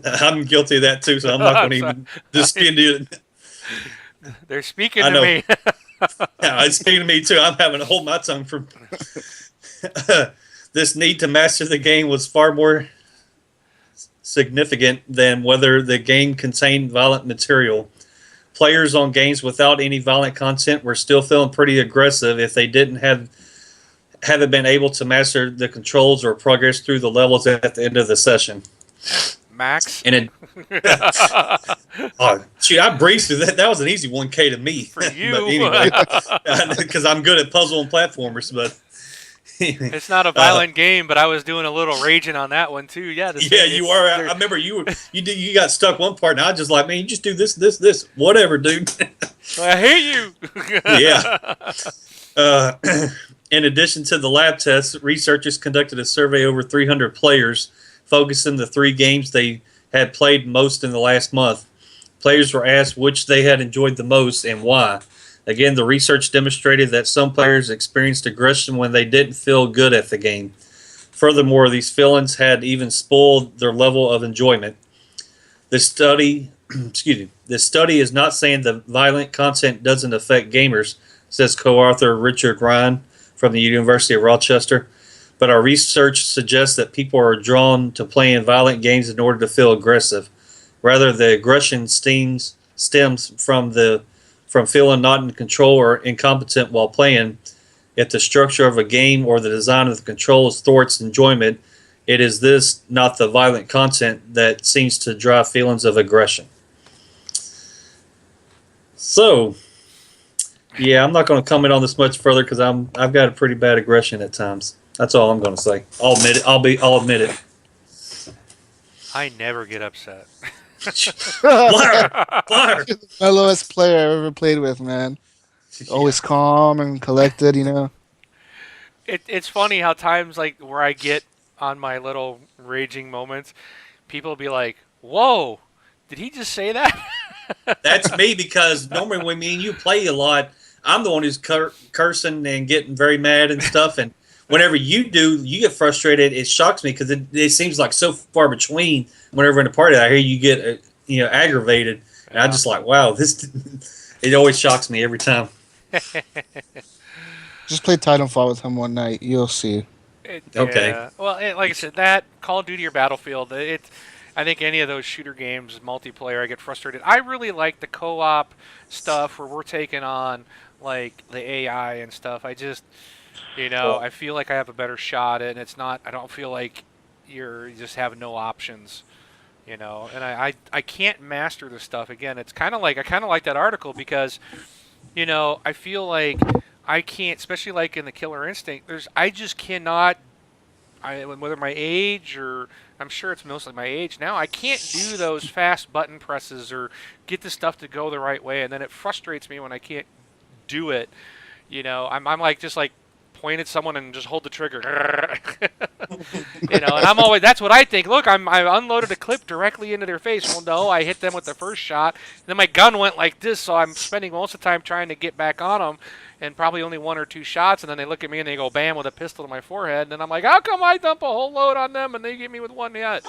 I'm guilty of that too, so I'm not going to even dispute it. They're speaking to me. Yeah, it's speaking to me too. I'm having to hold my tongue from. This need to master the game was far more significant than whether the game contained violent material. Players on games without any violent content were still feeling pretty aggressive if they haven't been able to master the controls or progress through the levels at the end of the session. Max? And oh, shoot, I breezed through that. That was an easy 1K to me. For you. But anyway, because I'm good at puzzle and platformers. But it's not a violent game, but I was doing a little raging on that one too. Yeah, you are. I remember you got stuck one part, and I was just like, man, you just do this, whatever, dude. I hate you. Yeah. In addition to the lab tests, researchers conducted a survey over 300 players, focusing the 3 games they had played most in the last month. Players were asked which they had enjoyed the most and why. Again, the research demonstrated that some players experienced aggression when they didn't feel good at the game. Furthermore, these feelings had even spoiled their level of enjoyment. This study is not saying the violent content doesn't affect gamers, says co-author Richard Ryan from the University of Rochester. But our research suggests that people are drawn to playing violent games in order to feel aggressive. Rather, the aggression stems from feeling not in control or incompetent while playing. If the structure of a game or the design of the controls thwarts enjoyment, it is this, not the violent content, that seems to drive feelings of aggression. So, yeah, I'm not going to comment on this much further because I've got a pretty bad aggression at times. That's all I'm going to say. I'll admit it. I'll admit it. I never get upset. Liar! The lowest player I've ever played with, man. Always calm and collected, you know. It's funny how times like where I get on my little raging moments, people will be like, "Whoa, did he just say that?" That's me, because normally when me and you play a lot, I'm the one who's cursing and getting very mad and stuff. And whenever you do, you get frustrated. It shocks me because it seems like so far between. Whenever in a party, I hear you get aggravated, and I'm just like, wow, it always shocks me every time. Just play Titanfall with him one night. You'll see. Okay. Yeah. Well, like I said, that Call of Duty or Battlefield, I think any of those shooter games, multiplayer, I get frustrated. I really like the co-op stuff where we're taking on like the AI and stuff. I just, I feel like I have a better shot, and it's not. I don't feel like you just have no options. And I can't master this stuff. Again, it's kind of like I kind of like that article because, I feel like I can't, especially like in the Killer Instinct. I just cannot. Whether my age or I'm sure it's mostly my age now, I can't do those fast button presses or get the stuff to go the right way, and then it frustrates me when I can't do it. I'm like just like point at someone and just hold the trigger. And I'm always, that's what I think. Look, I unloaded a clip directly into their face. Well, no, I hit them with the first shot. Then my gun went like this, so I'm spending most of the time trying to get back on them, and probably only 1 or 2 shots, and then they look at me and they go bam with a pistol to my forehead, and then I'm like, how come I dump a whole load on them and they get me with 1 hit?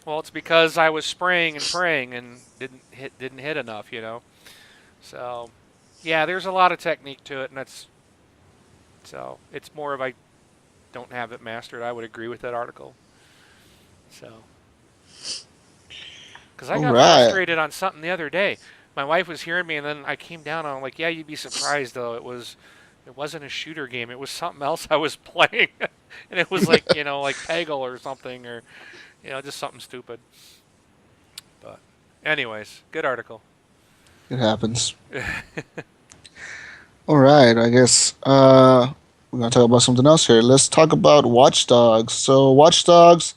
Well, it's because I was spraying and praying and didn't hit enough, you know. So, yeah, there's a lot of technique to it, and it's more of I don't have it mastered. I would agree with that article. So, because I All got right. frustrated on something the other day. My wife was hearing me, and then I came down and I'm like, "Yeah, you'd be surprised though. It wasn't a shooter game. It was something else I was playing, and it was like like Peggle or something, or just something stupid." But, anyways, good article. It happens. All right. I guess we're gonna talk about something else here. Let's talk about Watch Dogs. So Watch Dogs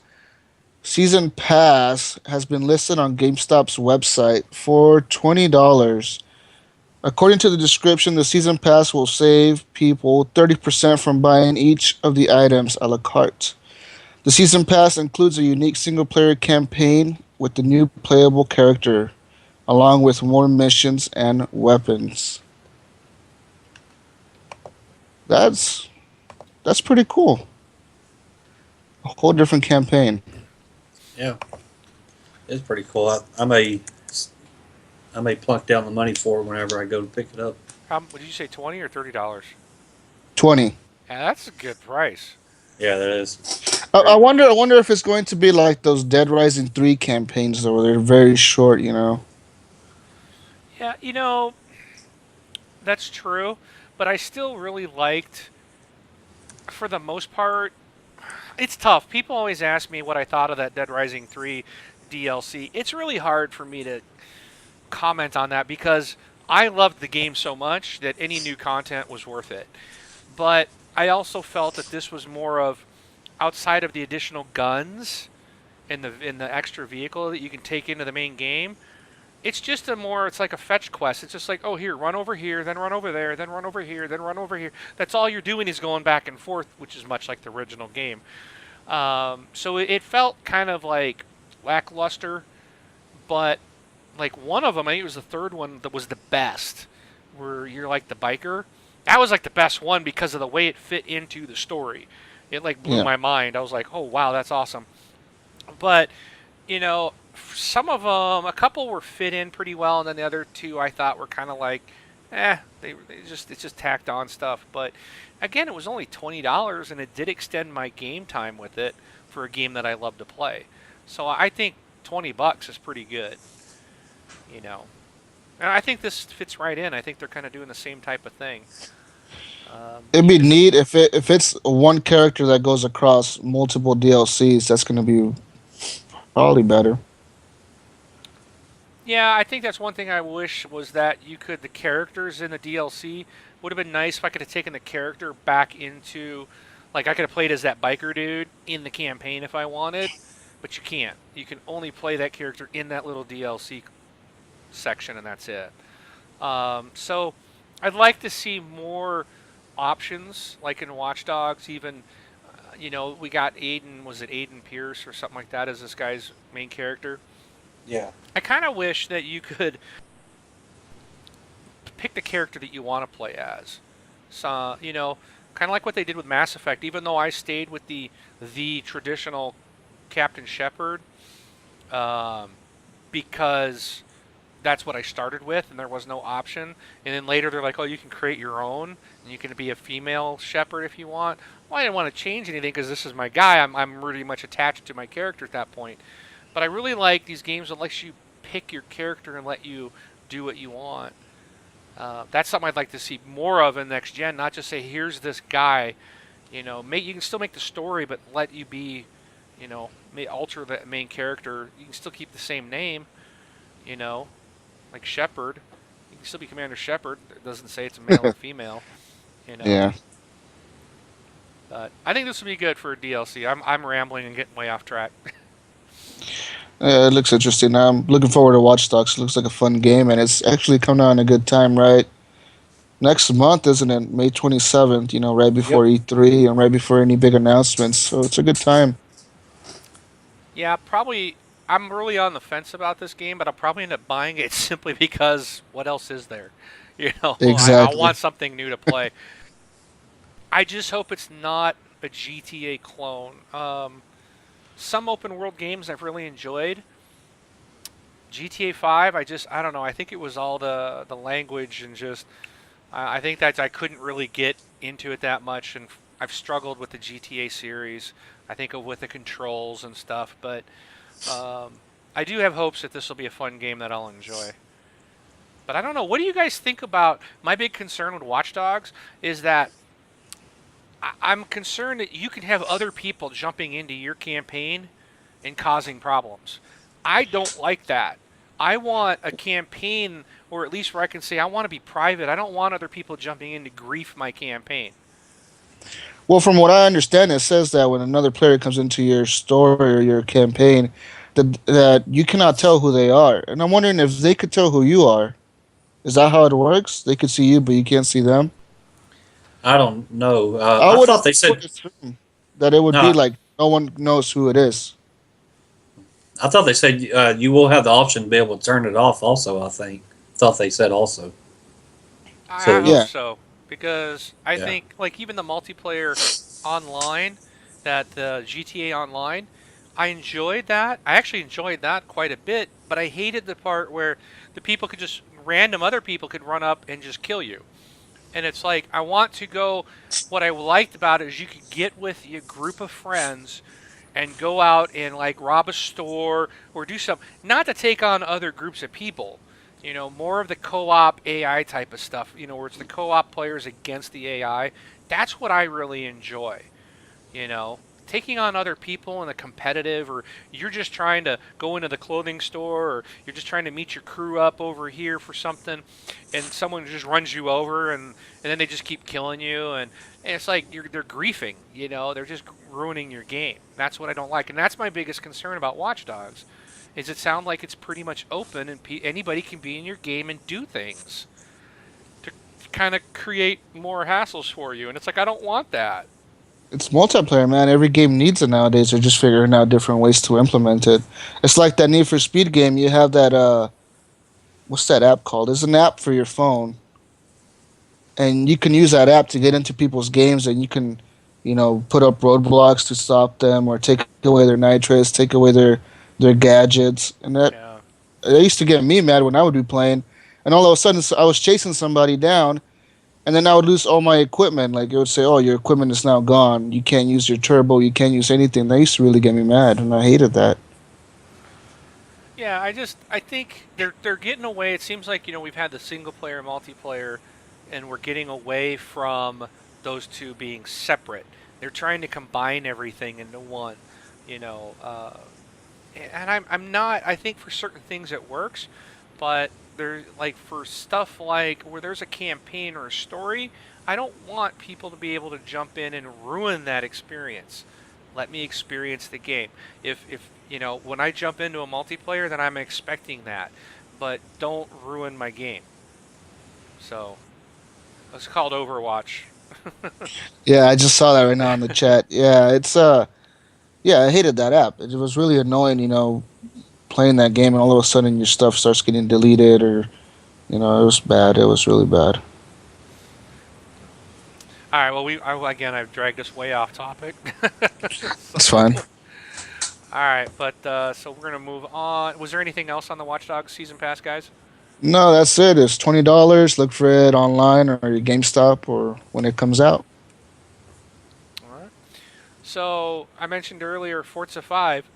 Season Pass has been listed on GameStop's website for $20. According to the description, the Season Pass will save people 30% from buying each of the items a la carte. The Season Pass includes a unique single player campaign with the new playable character, along with more missions and weapons. That's that's pretty cool. A whole different campaign. Yeah, it's pretty cool. I may plunk down the money for it whenever I go to pick it up. Did you say $20 or $30? 20. Yeah, that's a good price. Yeah, that is. I wonder if it's going to be like those Dead Rising 3 campaigns though, where they're very short, you know. Yeah, that's true, but I still really liked, for the most part, it's tough. People always ask me what I thought of that Dead Rising 3 DLC. It's really hard for me to comment on that because I loved the game so much that any new content was worth it. But I also felt that this was more of, outside of the additional guns in the extra vehicle that you can take into the main game. It's like a fetch quest. It's just like, oh, here, run over here, then run over there, then run over here, then run over here. That's all you're doing is going back and forth, which is much like the original game. So it felt kind of like lackluster, but like one of them, I think it was the third one that was the best, where you're like the biker. That was like the best one because of the way it fit into the story. It like blew Yeah. my mind. I was like, oh wow, that's awesome. But some of them, a couple were fit in pretty well, and then the other two I thought were kind of like, it's just tacked on stuff. But again, it was only $20, and it did extend my game time with it for a game that I love to play. So I think $20 is pretty good, you know. And I think this fits right in. I think they're kind of doing the same type of thing. It'd be neat if it's one character that goes across multiple DLCs. That's going to be probably better. Yeah, I think that's one thing I wish was that the characters in the DLC would have been nice if I could have taken the character back into, like, I could have played as that biker dude in the campaign if I wanted, but you can't. You can only play that character in that little DLC section, and that's it. So I'd like to see more options, like in Watch Dogs, even. We got Aiden, was it Aiden Pierce or something like that as this guy's main character? Yeah. I kind of wish that you could pick the character that you want to play as. So, kind of like what they did with Mass Effect. Even though I stayed with the traditional Captain Shepard, um, because that's what I started with, and there was no option. And then later they're like, oh, you can create your own, and you can be a female Shepard if you want. Well, I didn't want to change anything because this is my guy. I'm really much attached to my character at that point. But I really like these games that let you pick your character and let you do what you want. That's something I'd like to see more of in next gen. Not just say, here's this guy. You can still make the story, but let you be, may alter the main character. You can still keep the same name, like Shepard. You can still be Commander Shepard. It doesn't say it's a male or female. Yeah. But I think this would be good for DLC. I'm rambling and getting way off track. It looks interesting. I'm looking forward to Watch Dogs. It looks like a fun game, and it's actually coming out in a good time, right? Next month, isn't it? May 27th, right before E3 and right before any big announcements. So it's a good time. Yeah, probably. I'm really on the fence about this game, but I'll probably end up buying it simply because what else is there? I Exactly. want something new to play. I just hope it's not a GTA clone. some open world games I've really enjoyed. GTA 5, I don't know. I think it was all the language and just I think that I couldn't really get into it that much, and I've struggled with the GTA series. I think with the controls and stuff, but I do have hopes that this will be a fun game that I'll enjoy. But I don't know. What do you guys think about? My big concern with Watch Dogs is that I'm concerned that you can have other people jumping into your campaign and causing problems. I don't like that. I want a campaign, or at least where I can say I want to be private. I don't want other people jumping in to grief my campaign. Well, from what I understand, it says that when another player comes into your story or your campaign, that you cannot tell who they are. And I'm wondering if they could tell who you are. Is that how it works? They could see you, but you can't see them. I don't know. I I would thought they said assume that it would be no. like no one knows who it is. I thought they said you will have the option to be able to turn it off. Also, I thought they said also. I So hope Yeah, so, because I yeah, think like even the multiplayer online, that the GTA Online, I enjoyed that. I actually enjoyed that quite a bit, but I hated the part where the people could just random other people could run up and just kill you. And it's like I want to go. What I liked about it is you could get with your group of friends and go out and like rob a store or do something, not to take on other groups of people. More of the co-op AI type of stuff. Where it's the co-op players against the AI. That's what I really enjoy. you know Taking on other people in a competitive, or you're just trying to go into the clothing store, or you're just trying to meet your crew up over here for something, and someone just runs you over, and then they just keep killing you, and it's like they're griefing. They're just ruining your game. That's what I don't like, and that's my biggest concern about Watch Dogs. Is it sound like it's pretty much open, and anybody can be in your game and do things to kind of create more hassles for you, and it's like I don't want that. it's multiplayer, man. Every game needs it nowadays. They're just figuring out different ways to implement it. It's like that Need for Speed game. You have that what's that app called? There's an app for your phone, and you can use that app to get into people's games, and you can, put up roadblocks to stop them or take away their nitrates, take away their gadgets, and that Yeah. it used to get me mad when I would be playing, and all of a sudden I was chasing somebody down, and then I would lose all my equipment. Like it would say, "Oh, your equipment is now gone. You can't use your turbo. You can't use anything." That used to really get me mad, and I hated that. Yeah, I think they're getting away. It seems like we've had the single player, multiplayer, and we're getting away from those two being separate. They're trying to combine everything into one. You know, and I'm not. I think for certain things it works, but there like for stuff like where there's a campaign or a story, I don't want people to be able to jump in and ruin that experience. Let me experience the game. If when I jump into a multiplayer, then I'm expecting that, but don't ruin my game. So it's called Overwatch. Yeah, I just saw that right now in the chat. Yeah, it's yeah, I hated that app. It was really annoying, playing that game and all of a sudden your stuff starts getting deleted or it was bad. It was really bad. All right. Well, again, I've dragged us way off topic. It's fine. All right, but so we're gonna move on. Was there anything else on the Watch Dogs season pass, guys? No, that's it. It's $20. Look for it online or your GameStop or when it comes out. All right. So I mentioned earlier, Forza 5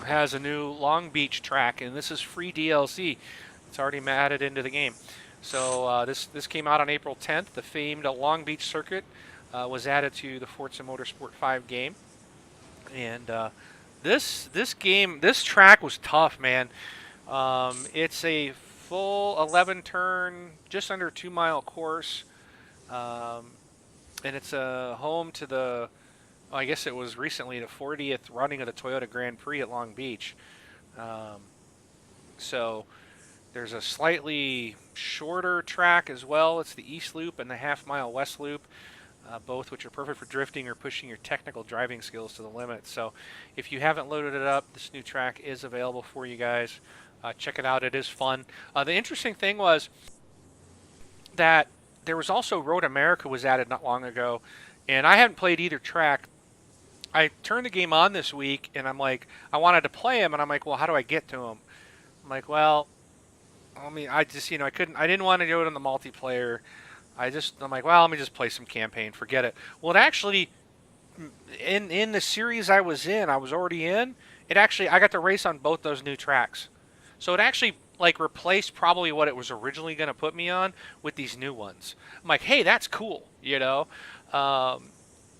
has a new Long Beach track, and this is free DLC. It's already added into the game. So this came out on April 10th. The famed Long Beach circuit was added to the Forza Motorsport 5 game, and this track was tough, man. It's a full 11 turn, just under 2 mile course, um, and it's a home to the. I guess it was recently the 40th running of the Toyota Grand Prix at Long Beach. Um, so there's a slightly shorter track as well. It's the East Loop and the half-mile West Loop, both which are perfect for drifting or pushing your technical driving skills to the limit. So if you haven't loaded it up, this new track is available for you guys. Check it out. It is fun. The interesting thing was that there was also Road America was added not long ago, and I haven't played either track. I turned the game on this week, and I'm like, I wanted to play him, and I'm like, well, how do I get to him? I'm like, well, I mean, I just, I didn't want to do it in the multiplayer. I'm like, well, let me just play some campaign, forget it. Well, it actually, in the series I was in, I was already in. It actually, I got to race on both those new tracks, so it actually like replaced probably what it was originally going to put me on with these new ones. I'm like, hey, that's cool.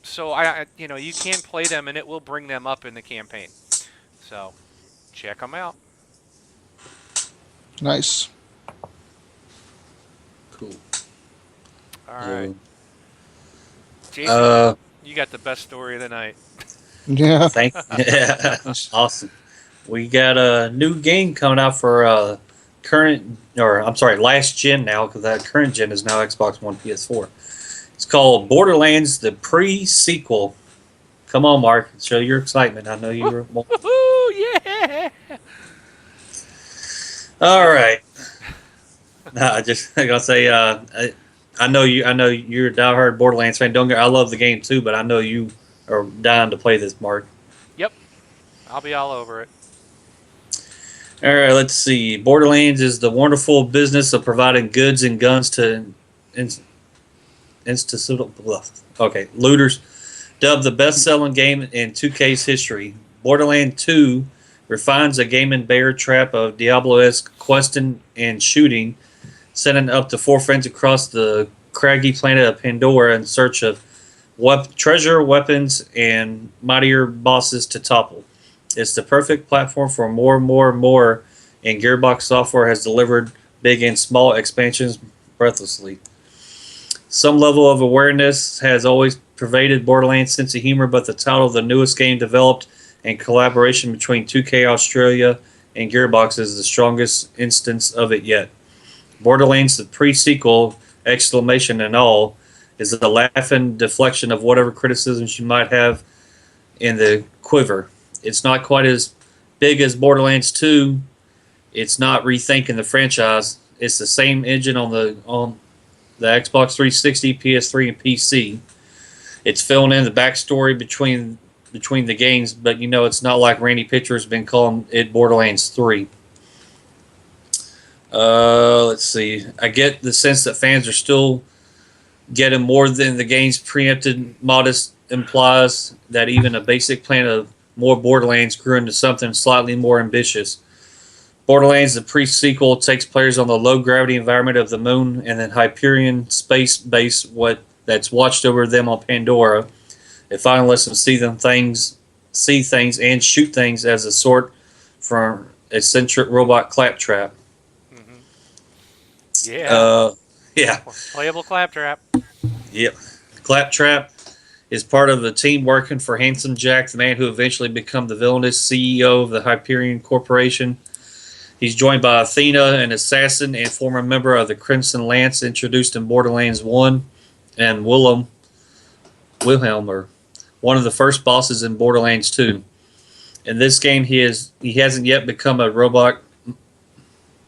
So you can play them, and it will bring them up in the campaign. So check them out. Nice. Cool. All right, So, Jason, you got the best story of the night. Yeah. thank yeah, awesome. We got a new game coming out for last gen now, because that current gen is now Xbox One, PS4. It's called Borderlands: The Pre-Sequel. Come on, Mark, show your excitement. I know you were. Woohoo! Yeah. All right. No, I just gonna say, I know you. I know you're a diehard Borderlands fan. I love the game too, but I know you are dying to play this, Mark. Yep. I'll be all over it. All right, let's see. Borderlands is the wonderful business of providing goods and guns to looters. Dubbed the best-selling game in 2K's history, Borderlands 2 refines a gaming bear trap of Diablo-esque questing and shooting, sending up to 4 friends across the craggy planet of Pandora in search of treasure, weapons, and mightier bosses to topple. It's the perfect platform for more, and Gearbox Software has delivered big and small expansions breathlessly. Some level of awareness has always pervaded Borderlands' sense of humor, but the title of the newest game developed in collaboration between 2K Australia and Gearbox is the strongest instance of it yet. Borderlands, the pre-sequel, exclamation and all, is a laughing deflection of whatever criticisms you might have in the quiver. It's not quite as big as Borderlands 2. It's not rethinking the franchise. It's the same engine on the Xbox 360, PS3, and PC. It's filling in the backstory between the games, but it's not like Randy Pitcher's been calling it Borderlands 3. Let's see. I get the sense that fans are still getting more than the game's preempted modest implies, that even a basic plan of more Borderlands grew into something slightly more ambitious. Borderlands, the pre-sequel, takes players on the low-gravity environment of the moon and then Hyperion space base that's watched over them on Pandora. It finally lets them see things, and shoot things as a sort from eccentric robot Claptrap. Mm-hmm. Yeah. Yeah. Playable Claptrap. Yep. Claptrap is part of the team working for Handsome Jack, the man who eventually became the villainous CEO of the Hyperion Corporation. He's joined by Athena, an assassin and former member of the Crimson Lance introduced in Borderlands 1, and Wilhelm, or one of the first bosses in Borderlands 2. In this game, he hasn't yet become a robot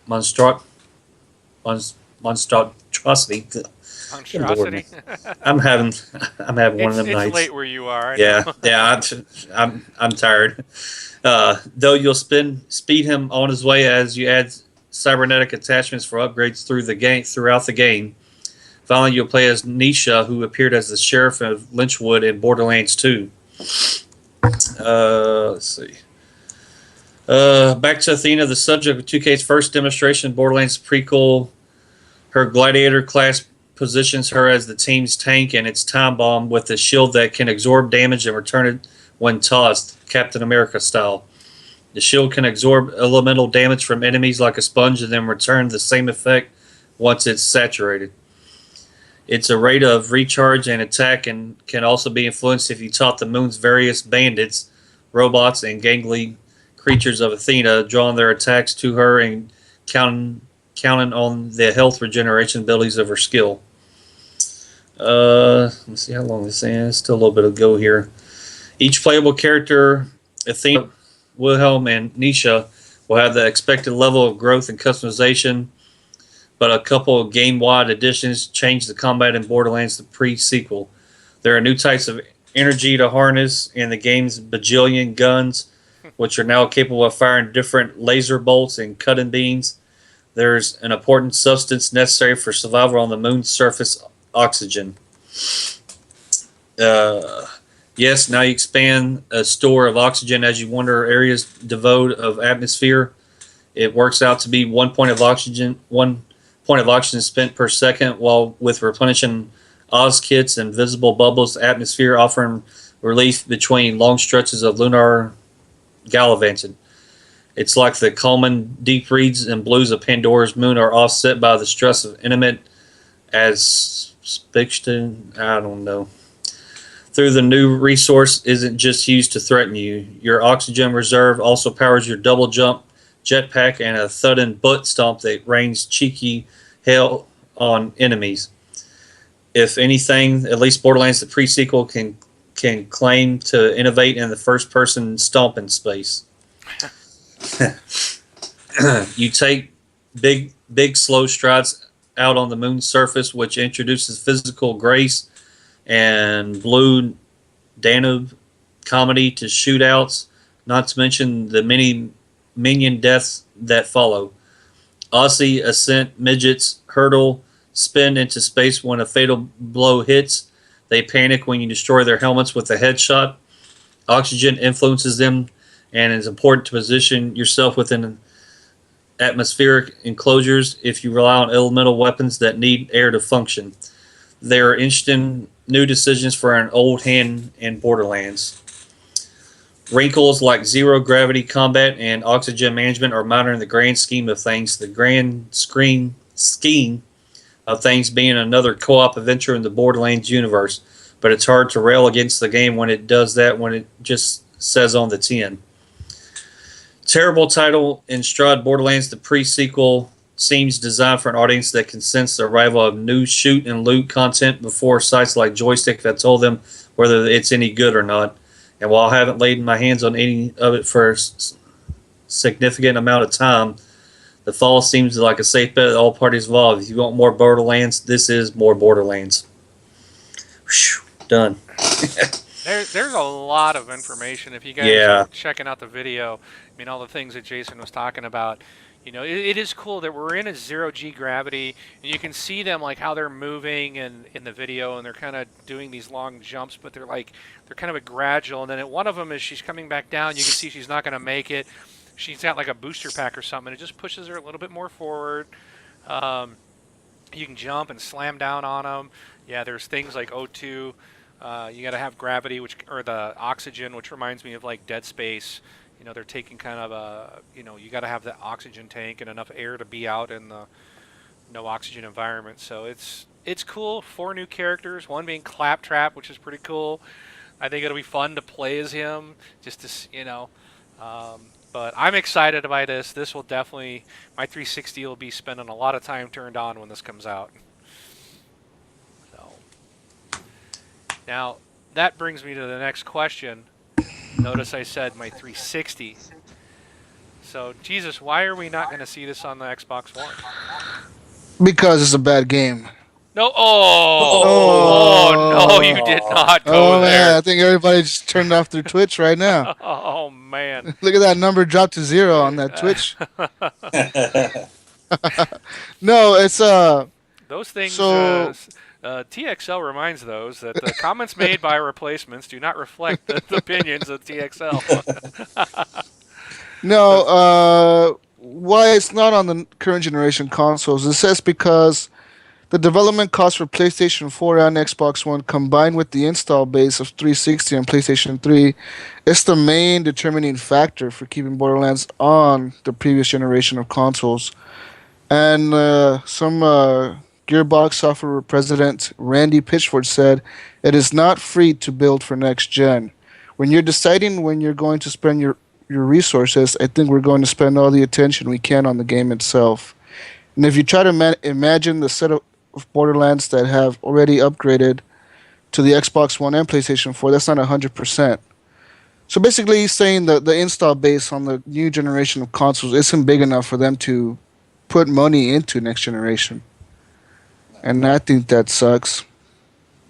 monstrosity. Monstrosity. I'm having one of them nights. It's late where you are. I'm tired. Though you'll speed him on his way as you add cybernetic attachments for upgrades throughout the game. Finally, you'll play as Nisha, who appeared as the sheriff of Lynchwood in Borderlands 2. Let's see. Back to Athena, the subject of 2K's first demonstration, Borderlands prequel. Her Gladiator class positions her as the team's tank and its time bomb with a shield that can absorb damage and return it when tossed, Captain America style. The shield can absorb elemental damage from enemies like a sponge and then return the same effect once it's saturated. Its rate of recharge and attack can also be influenced if you taught the moon's various bandits, robots, and gangly creatures of Athena, drawing their attacks to her and counting on the health regeneration abilities of her skill. Let's see how long this is. Still a little bit to go here. Each playable character, Athena, Wilhelm, and Nisha, will have the expected level of growth and customization, but a couple of game-wide additions change the combat in Borderlands, the pre-sequel. There are new types of energy to harness, and the game's bajillion guns, which are now capable of firing different laser bolts and cutting beams. There's an important substance necessary for survival on the moon's surface: oxygen. Yes, now you expand a store of oxygen as you wander areas devoid of atmosphere. It works out to be 1 point of oxygen spent per second, while with replenishing Oz kits and visible bubbles atmosphere offering relief between long stretches of lunar gallivanting. It's like the calming deep reeds and blues of Pandora's moon are offset by the stress of intimate asphyxiation. I don't know. Through the new resource isn't just used to threaten you. Your oxygen reserve also powers your double jump, jetpack, and a thudding butt stomp that rains cheeky hell on enemies. If anything, at least Borderlands the pre-sequel can claim to innovate in the first-person stomping space. You take big slow strides out on the moon's surface, which introduces physical grace and blue Danube comedy to shootouts, not to mention the many minion deaths that follow. Aussie ascent midgets hurtle, spin into space when a fatal blow hits. They panic when you destroy their helmets with a headshot. Oxygen influences them, and it's important to position yourself within atmospheric enclosures if you rely on elemental weapons that need air to function. They are interesting new decisions for an old hand in Borderlands. Wrinkles like zero gravity combat and oxygen management are minor in the grand scheme of things. The grand scheme of things being another co-op adventure in the Borderlands universe, but it's hard to rail against the game when it does that, when it just says on the tin. Terrible title in Strahd. Borderlands the pre-sequel seems designed for an audience that can sense the arrival of new shoot and loot content before sites like Joystick have told them whether it's any good or not. And while I haven't laid my hands on any of it for a significant amount of time, the fall seems like a safe bet that all parties involved. If you want more Borderlands, this is more Borderlands. Whew, done. There's a lot of information. If you guys Yeah. are checking out the video, I mean, all the things that Jason was talking about, you know, it is cool that we're in a zero-G gravity, and you can see them, like, how they're moving in the video, and they're kind of doing these long jumps, but they're kind of a gradual, and then one of them is she's coming back down. You can see she's not going to make it. She's got, like, a booster pack or something. It just pushes her a little bit more forward. You can jump and slam down on them. Yeah, there's things like O2. You got to have gravity, or the oxygen, which reminds me of, like, Dead Space. You know, they're taking kind of you got to have the oxygen tank and enough air to be out in the no oxygen environment. So it's cool. 4 new characters, one being Claptrap, which is pretty cool. I think it'll be fun to play as him, just to, but I'm excited by this. This will definitely, my 360 will be spending a lot of time turned on when this comes out. So, now, that brings me to the next question. Notice I said my 360. So, Jesus, why are we not going to see this on the Xbox One? Because it's a bad game. No, no, you did not go man, there. I think everybody just turned off their Twitch right now. Oh, man. Look at that number drop to 0 on that Twitch. No, it's Those things, So- TXL reminds those that the comments made by replacements do not reflect the opinions of TXL. no, why it's not on the current generation consoles. It says because the development costs for PlayStation 4 and Xbox One combined with the install base of 360 and PlayStation 3 is the main determining factor for keeping Borderlands on the previous generation of consoles. And some Gearbox software president Randy Pitchford said, "It is not free to build for next gen. When you're deciding when you're going to spend your resources, I think we're going to spend all the attention we can on the game itself. And if you try to imagine the set of Borderlands that have already upgraded to the Xbox One and PlayStation 4, that's not 100%. So basically he's saying that the install base on the new generation of consoles isn't big enough for them to put money into next generation. And I think that sucks.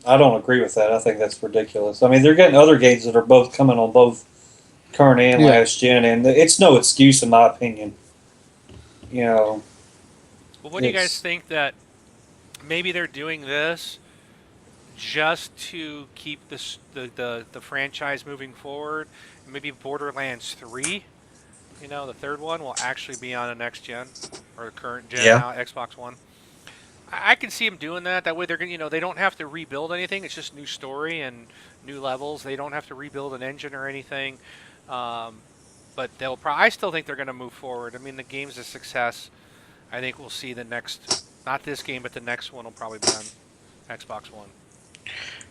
I don't agree with that. I think that's ridiculous. I mean, they're getting other games that are both coming on both current and Yeah. last gen, and it's no excuse in my opinion. You know, Well, what do you guys it's think that maybe they're doing this just to keep the franchise moving forward? Maybe Borderlands 3, the third one will actually be on the next gen or the current gen yeah. now, Xbox One. I can see them doing that. That way, they're gonna, they don't have to rebuild anything. It's just new story and new levels. They don't have to rebuild an engine or anything. Um, but I still think they're going to move forward. I mean, the game's a success. I think we'll see the next, not this game, but the next one will probably be on Xbox One.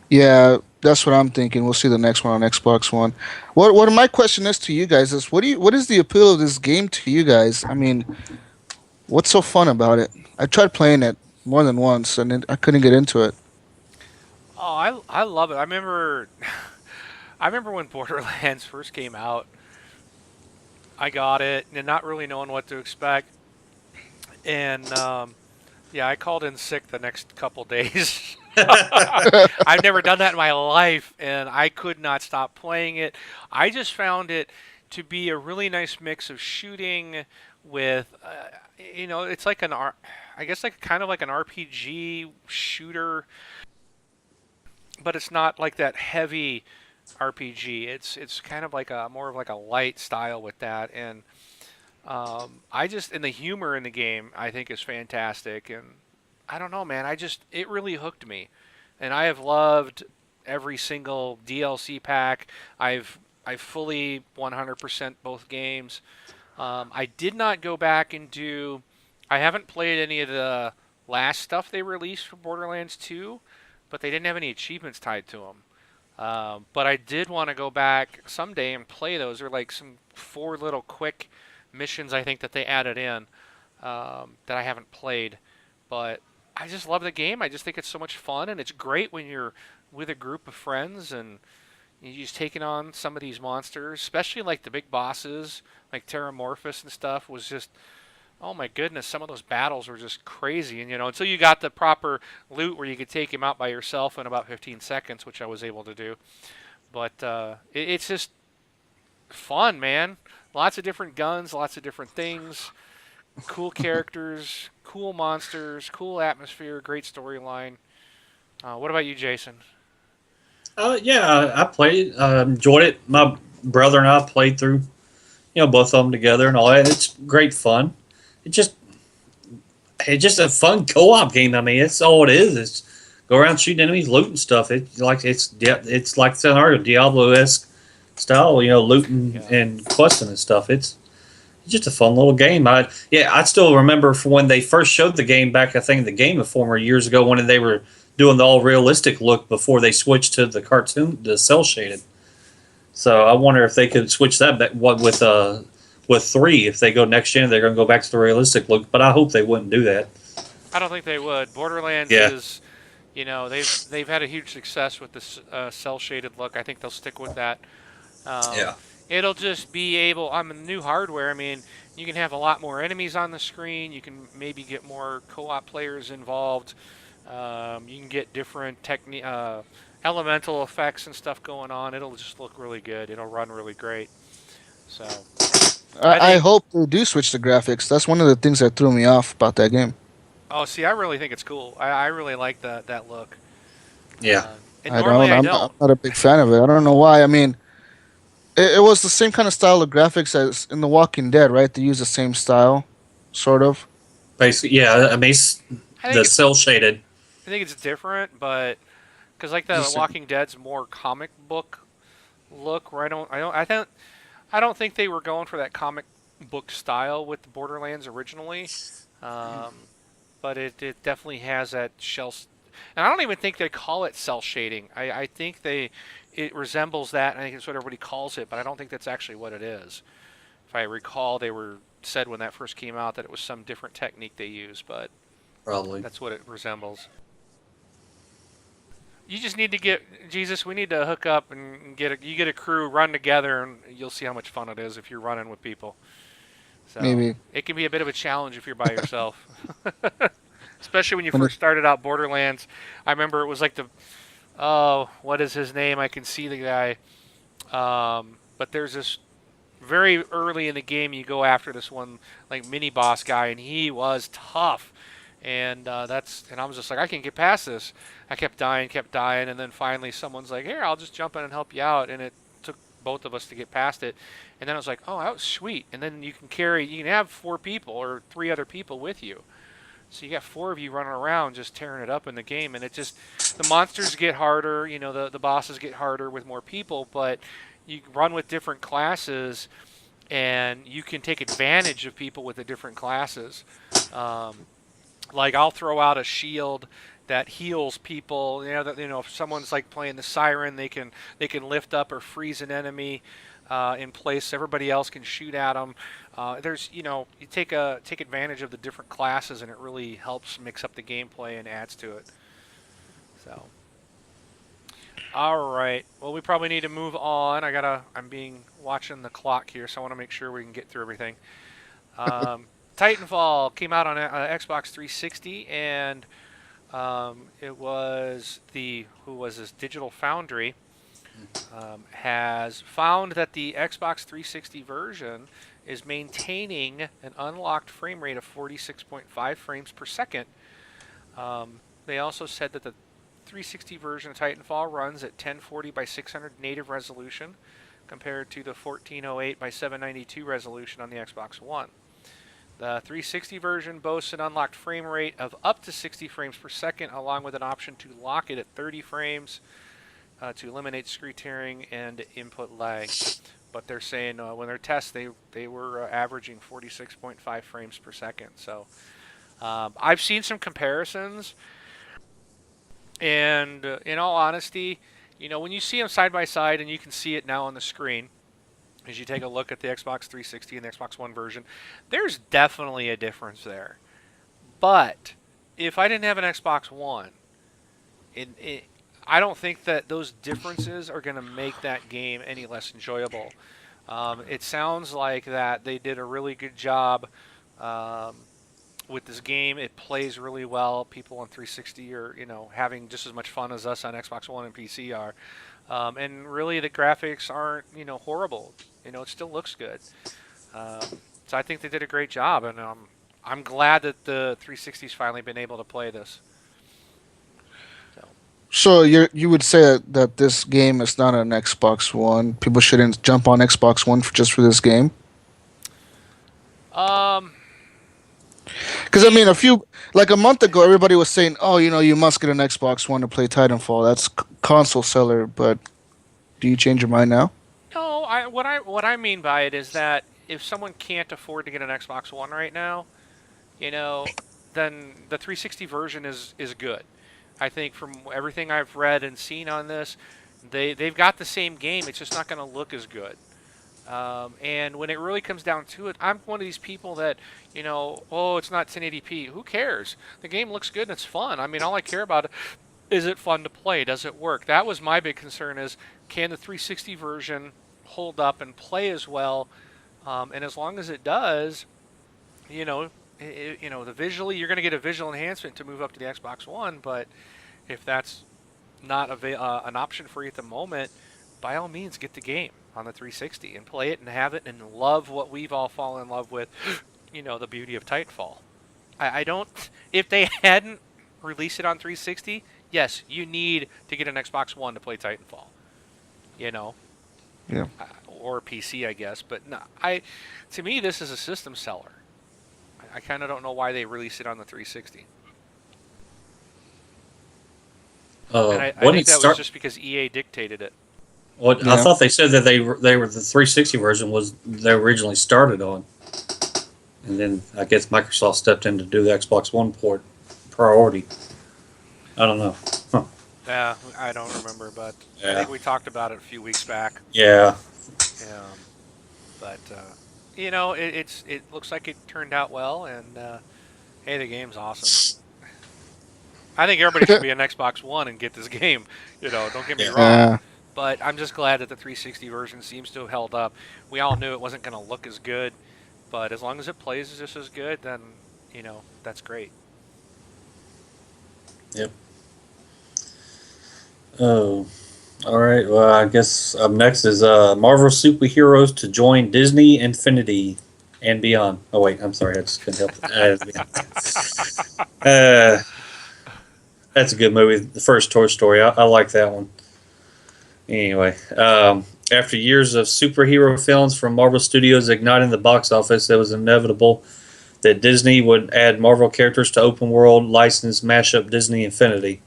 Yeah, that's what I'm thinking. We'll see the next one on Xbox One. What my question is to you guys is what is the appeal of this game to you guys? I mean, what's so fun about it? I tried playing it more than once and I couldn't get into it. Oh, I love it. I remember I remember when Borderlands first came out. I got it and not really knowing what to expect, and yeah, I called in sick the next couple days. I've never done that in my life, and I could not stop playing it. I just found it to be a really nice mix of shooting with, it's like I guess like kind of like an RPG shooter, but it's not like that heavy RPG. It's kind of like a more of like a light style with that, and and the humor in the game I think is fantastic, and I don't know, man. It really hooked me, and I have loved every single DLC pack. I've fully 100% both games. I did not go back and do. I haven't played any of the last stuff they released for Borderlands 2, but they didn't have any achievements tied to them. But I did want to go back someday and play those. They're like some four little quick missions I think that they added in that I haven't played. But I just love the game. I just think it's so much fun, and it's great when you're with a group of friends and you're just taking on some of these monsters, especially like the big bosses, like Terramorphous and stuff. Was just, oh my goodness, some of those battles were just crazy. And until you got the proper loot where you could take him out by yourself in about 15 seconds, which I was able to do. But it's just fun, man. Lots of different guns, lots of different things, cool characters, cool monsters, cool atmosphere, great storyline. What about you, Jason? Yeah, I played, enjoyed it. My brother and I played through, both of them together and all that. It's great fun. It just, it's just a fun co-op game. I mean, it's all it is. It's go around shooting enemies, looting stuff. It's like scenario Diablo-esque style, looting Yeah. and questing and stuff. It's just a fun little game. I still remember from when they first showed the game back. I think the Game Informer years ago when they were doing the all realistic look before they switched to the cartoon, the cell shaded. So I wonder if they could switch that back. What with 3, if they go next gen, they're going to go back to the realistic look. But I hope they wouldn't do that. I don't think they would. Borderlands Yeah, is, they've had a huge success with this cell shaded look. I think they'll stick with that. Um, yeah, it'll just be able on the new hardware. I mean, you can have a lot more enemies on the screen. You can maybe get more co-op players involved. You can get different elemental effects and stuff going on. It'll just look really good. It'll run really great. So I I think. hope they do switch the graphics. That's one of the things that threw me off about that game. Oh, see, I really think it's cool. I really like that look. yeah. And I normally don't. I I'm don't. not a big fan of it. I don't know why. I mean, it was the same kind of style of graphics as in The Walking Dead, right? They use the same style, sort of. Basically, yeah. I mean, I think the it's cell shaded. I think it's different, but because like the Just Walking Dead's more comic book look, where I don't think they were going for that comic book style with the Borderlands originally. Um, but it definitely has that and I don't even think they call it cell shading. I think it resembles that. And I think it's what everybody calls it, but I don't think that's actually what it is. If I recall, they were said when that first came out that it was some different technique they used, but Probably. that's what it resembles. You just need to get Jesus. We need to hook up and get a crew, run together, and you'll see how much fun it is if you're running with people. So maybe it can be a bit of a challenge if you're by yourself, especially when you when it, first started out Borderlands. I remember it was like oh, what is his name? I can see the guy. But there's this very early in the game you go after this one like mini boss guy, and he was tough. And and I was just like, I can't get past this. I kept dying, and then finally someone's like, here, I'll just jump in and help you out, and it took both of us to get past it. And then I was like, oh, that was sweet. And then you can have 4 people or 3 other people with you. So you got 4 of you running around just tearing it up in the game, and the monsters get harder. The bosses get harder with more people, but you run with different classes, and you can take advantage of people with the different classes. Um, like I'll throw out a shield that heals people. If someone's like playing the siren, they can lift up or freeze an enemy in place. So everybody else can shoot at them. You take advantage of the different classes, and it really helps mix up the gameplay and adds to it. So, all right. Well, we probably need to move on. I'm watching the clock here, so I want to make sure we can get through everything. Titanfall came out on Xbox 360, and it was Digital Foundry has found that the Xbox 360 version is maintaining an unlocked frame rate of 46.5 frames per second. They also said that the 360 version of Titanfall runs at 1040 by 600 native resolution compared to the 1408 by 792 resolution on the Xbox One. The 360 version boasts an unlocked frame rate of up to 60 frames per second, along with an option to lock it at 30 frames to eliminate screen tearing and input lag. But they're saying when they're tests, they were averaging 46.5 frames per second. So I've seen some comparisons, and in all honesty, when you see them side by side, and you can see it now on the screen, as you take a look at the Xbox 360 and the Xbox One version, there's definitely a difference there. But if I didn't have an Xbox One, I don't think that those differences are going to make that game any less enjoyable. It sounds like that they did a really good job with this game. It plays really well. People on 360 are, having just as much fun as us on Xbox One and PC are. And really, the graphics aren't, horrible. It still looks good. So I think they did a great job, and I'm glad that the 360's finally been able to play this. So you would say that this game is not an Xbox One. People shouldn't jump on Xbox One just for this game. Because a month ago, everybody was saying, "Oh, you must get an Xbox One to play Titanfall. That's console seller." But do you change your mind now? No, what I mean by it is that if someone can't afford to get an Xbox One right now, then the 360 version is good. I think from everything I've read and seen on this, they've got the same game. It's just not going to look as good. And when it really comes down to it, I'm one of these people that, oh, it's not 1080p. Who cares? The game looks good and it's fun. All I care about is it fun to play? Does it work? That was my big concern is, can the 360 version hold up and play as well? And as long as it does, the visually, you're going to get a visual enhancement to move up to the Xbox One, but if that's not an option for you at the moment, by all means, get the game on the 360 and play it and have it and love what we've all fallen in love with, the beauty of Titanfall. I don't, if they hadn't released it on 360, yes, you need to get an Xbox One to play Titanfall, Yeah. Or PC, I guess, but no, to me, this is a system seller. I kind of don't know why they released it on the 360. And I think that was just because EA dictated it. Well, yeah. I thought they said that they were the 360 version was they originally started on, and then I guess Microsoft stepped in to do the Xbox One port priority. I don't know. Huh. Yeah, I don't remember, but I think we talked about it a few weeks back. Yeah. But it looks like it turned out well, and hey, the game's awesome. I think everybody should be an Xbox One and get this game. Don't get me wrong. But I'm just glad that the 360 version seems to have held up. We all knew it wasn't going to look as good, but as long as it plays just as good, then that's great. Yep. Oh, all right. Well, I guess up next is Marvel superheroes to join Disney Infinity and beyond. Oh wait, I'm sorry, I just couldn't help it. That's a good movie. The first Toy Story, I like that one. Anyway, after years of superhero films from Marvel Studios igniting the box office, it was inevitable that Disney would add Marvel characters to open world licensed mashup Disney Infinity.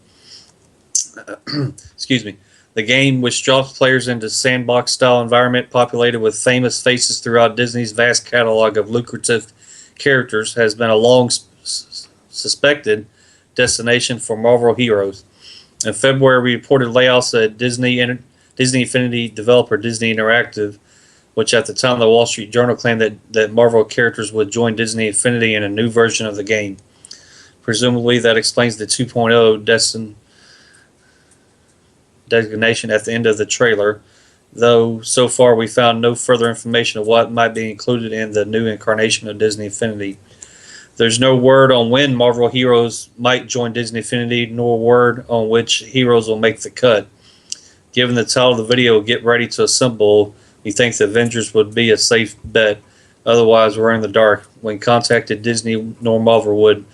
Excuse me. The game, which drops players into sandbox style environment populated with famous faces throughout Disney's vast catalog of lucrative characters, has been a long suspected destination for Marvel heroes. In February, we reported layoffs at Disney Infinity developer Disney Interactive, which at the time the Wall Street Journal claimed that Marvel characters would join Disney Infinity in a new version of the game. Presumably, that explains the 2.0 designation at the end of the trailer, though so far we found no further information of what might be included in the new incarnation of Disney Infinity. There's no word on when Marvel heroes might join Disney Infinity, nor word on which heroes will make the cut. Given the title of the video, Get Ready to Assemble, we think the Avengers would be a safe bet. Otherwise, we're in the dark. When contacted, Disney nor Marvel would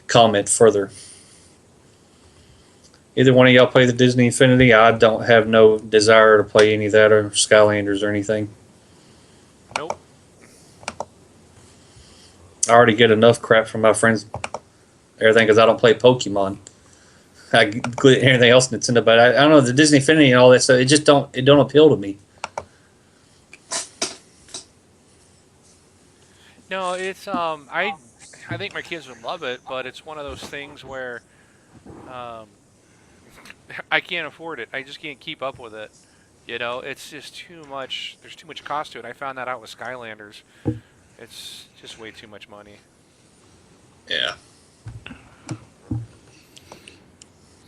comment further. Either one of y'all play the Disney Infinity? I don't have no desire to play any of that or Skylanders or anything. Nope. I already get enough crap from my friends, everything, because I don't play Pokemon. I get anything else Nintendo, but I don't know, the Disney Infinity and all that stuff. It just don't appeal to me. No, it's I think my kids would love it, but it's one of those things where um, I can't afford it. I just can't keep up with it. You know, it's just too much. There's too much cost to it. I found that out with Skylanders. It's just way too much money. Yeah.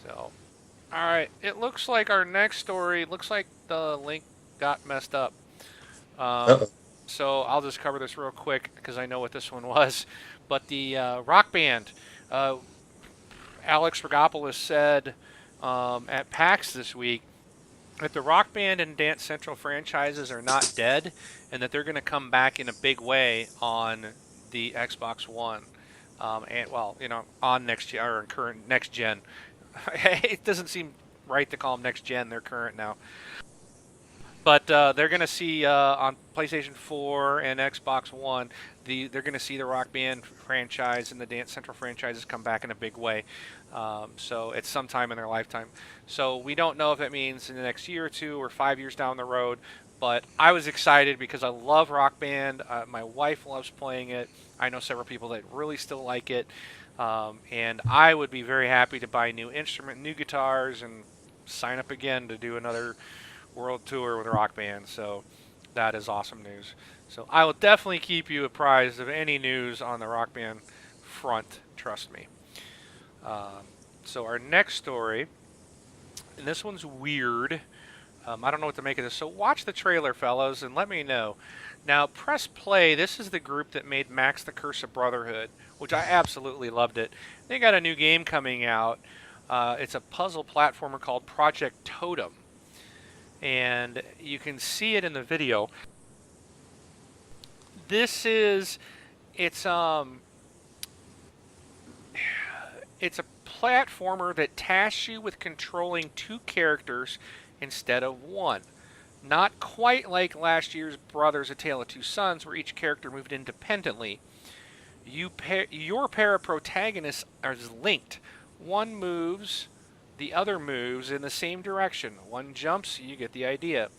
So, all right. It looks like our next story looks like the link got messed up. Uh-oh. So I'll just cover this real quick because I know what this one was. But the Rock Band, Alex Rogopoulos said at PAX this week that the Rock Band and Dance Central franchises are not dead, and that they're going to come back in a big way on the Xbox One, and well, you know, on next gen or current next gen. It doesn't seem right to call them next gen; they're current now. But they're going to see on PlayStation 4 and Xbox One, they're going to see the Rock Band franchise and the Dance Central franchises come back in a big way. So it's sometime in their lifetime. So we don't know if it means in the next year or two or 5 years down the road. But I was excited because I love Rock Band. My wife loves playing it. I know several people that really still like it. And I would be very happy to buy new guitars, and sign up again to do another world tour with Rock Band. So that is awesome news. So I will definitely keep you apprised of any news on the Rock Band front. Trust me. So our next story, and this one's weird. I don't know what to make of this. So watch the trailer, fellas, and let me know. Now, press play. This is the group that made Max the Curse of Brotherhood, which I absolutely loved it. They got a new game coming out. It's a puzzle platformer called Project Totem. And you can see it in the video. It's a platformer that tasks you with controlling two characters instead of one. Not quite like last year's Brothers: A Tale of Two Sons, where each character moved independently. Your pair of protagonists are linked. One moves, the other moves in the same direction. One jumps, you get the idea.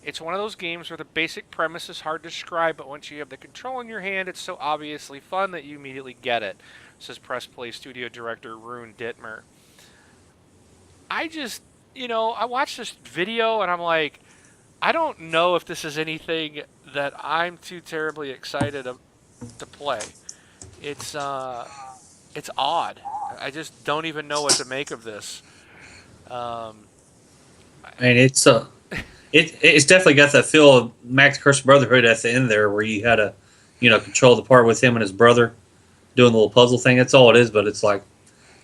It's one of those games where the basic premise is hard to describe, but once you have the control in your hand, it's so obviously fun that you immediately get it, says Press Play studio director Rune Dittmer. I watched this video and I'm like, I don't know if this is anything that I'm too terribly excited to play. It's odd. I just don't even know what to make of this. I mean, it's definitely got that feel of Max Curse Brotherhood at the end there, where you had to, control the part with him and his brother doing the little puzzle thing. That's all it is, but it's like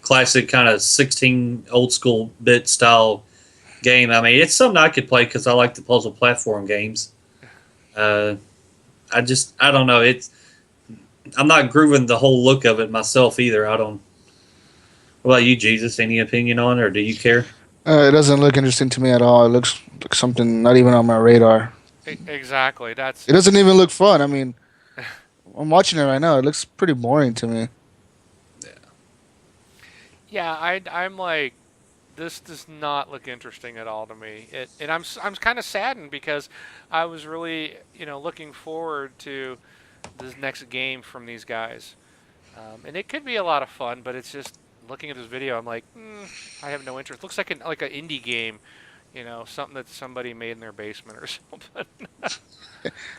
classic kind of 16 old school bit style game. I mean, it's something I could play because I like the puzzle platform games. I don't know. I'm not grooving the whole look of it myself either. I don't. What about you, Jesus? Any opinion on it, or do you care? It doesn't look interesting to me at all. It looks like something not even on my radar. Exactly. That's It doesn't even look fun. I mean, I'm watching it right now. It looks pretty boring to me. yeah. I'm like, this does not look interesting at all to me. And I'm kind of saddened because I was really looking forward to this next game from these guys, and it could be a lot of fun. But it's just looking at this video, I'm like, I have no interest. Looks like an indie game, something that somebody made in their basement or something.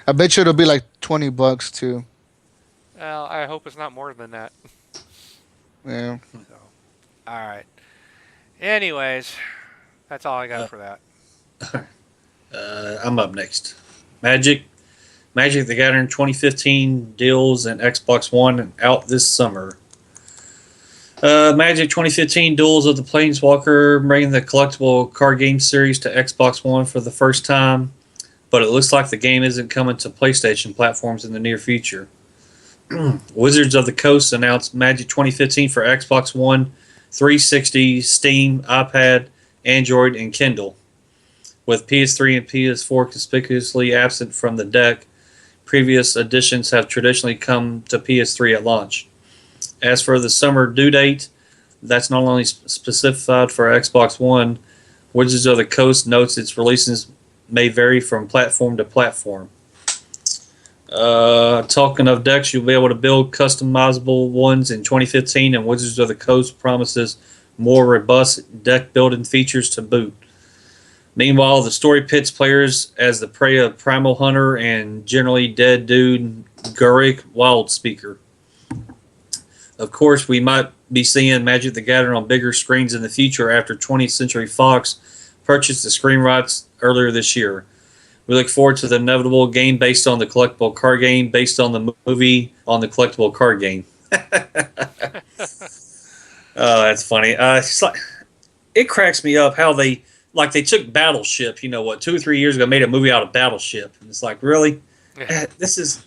I bet you it'll be like $20 too. Well, I hope it's not more than that. Yeah. So, all right. Anyways, that's all I got for that. I'm up next. Magic the Gathering 2015 deals and Xbox One out this summer. Magic 2015 Duels of the Planeswalker bringing the collectible card game series to Xbox One for the first time, but it looks like the game isn't coming to PlayStation platforms in the near future. Wizards of the Coast announced Magic 2015 for Xbox One, 360, Steam, iPad, Android, and Kindle. With PS3 and PS4 conspicuously absent from the deck, previous editions have traditionally come to PS3 at launch. As for the summer due date, that's not only specified for Xbox One, Wizards of the Coast notes its releases may vary from platform to platform. Talking of decks, you'll be able to build customizable ones in 2015, and Wizards of the Coast promises more robust deck building features to boot. Meanwhile, the story pits players as the prey of Primal Hunter and generally dead dude Gurik Wildspeaker. Of course, we might be seeing Magic the Gathering on bigger screens in the future after 20th Century Fox purchased the screen rights earlier this year. We look forward to the inevitable game based on the collectible card game, based on the movie on the collectible card game. Oh, that's funny. It's like, it cracks me up how they took Battleship, 2 or 3 years ago, made a movie out of Battleship. And it's like, really? Yeah. This is,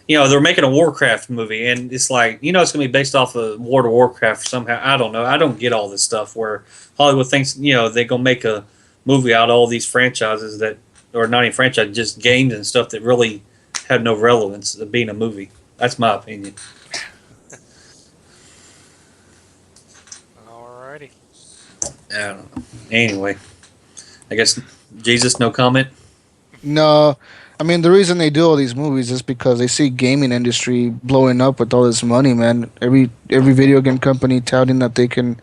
they're making a Warcraft movie, and it's like, it's going to be based off of World of Warcraft somehow. I don't know. I don't get all this stuff where Hollywood thinks, they're going to make a movie out of all these franchises that, or not even franchise, just games and stuff that really have no relevance of being a movie. That's my opinion. Alrighty. I don't know. Anyway, I guess Jesus, no comment. No, I mean the reason they do all these movies is because they see gaming industry blowing up with all this money, man. Every video game company touting that they can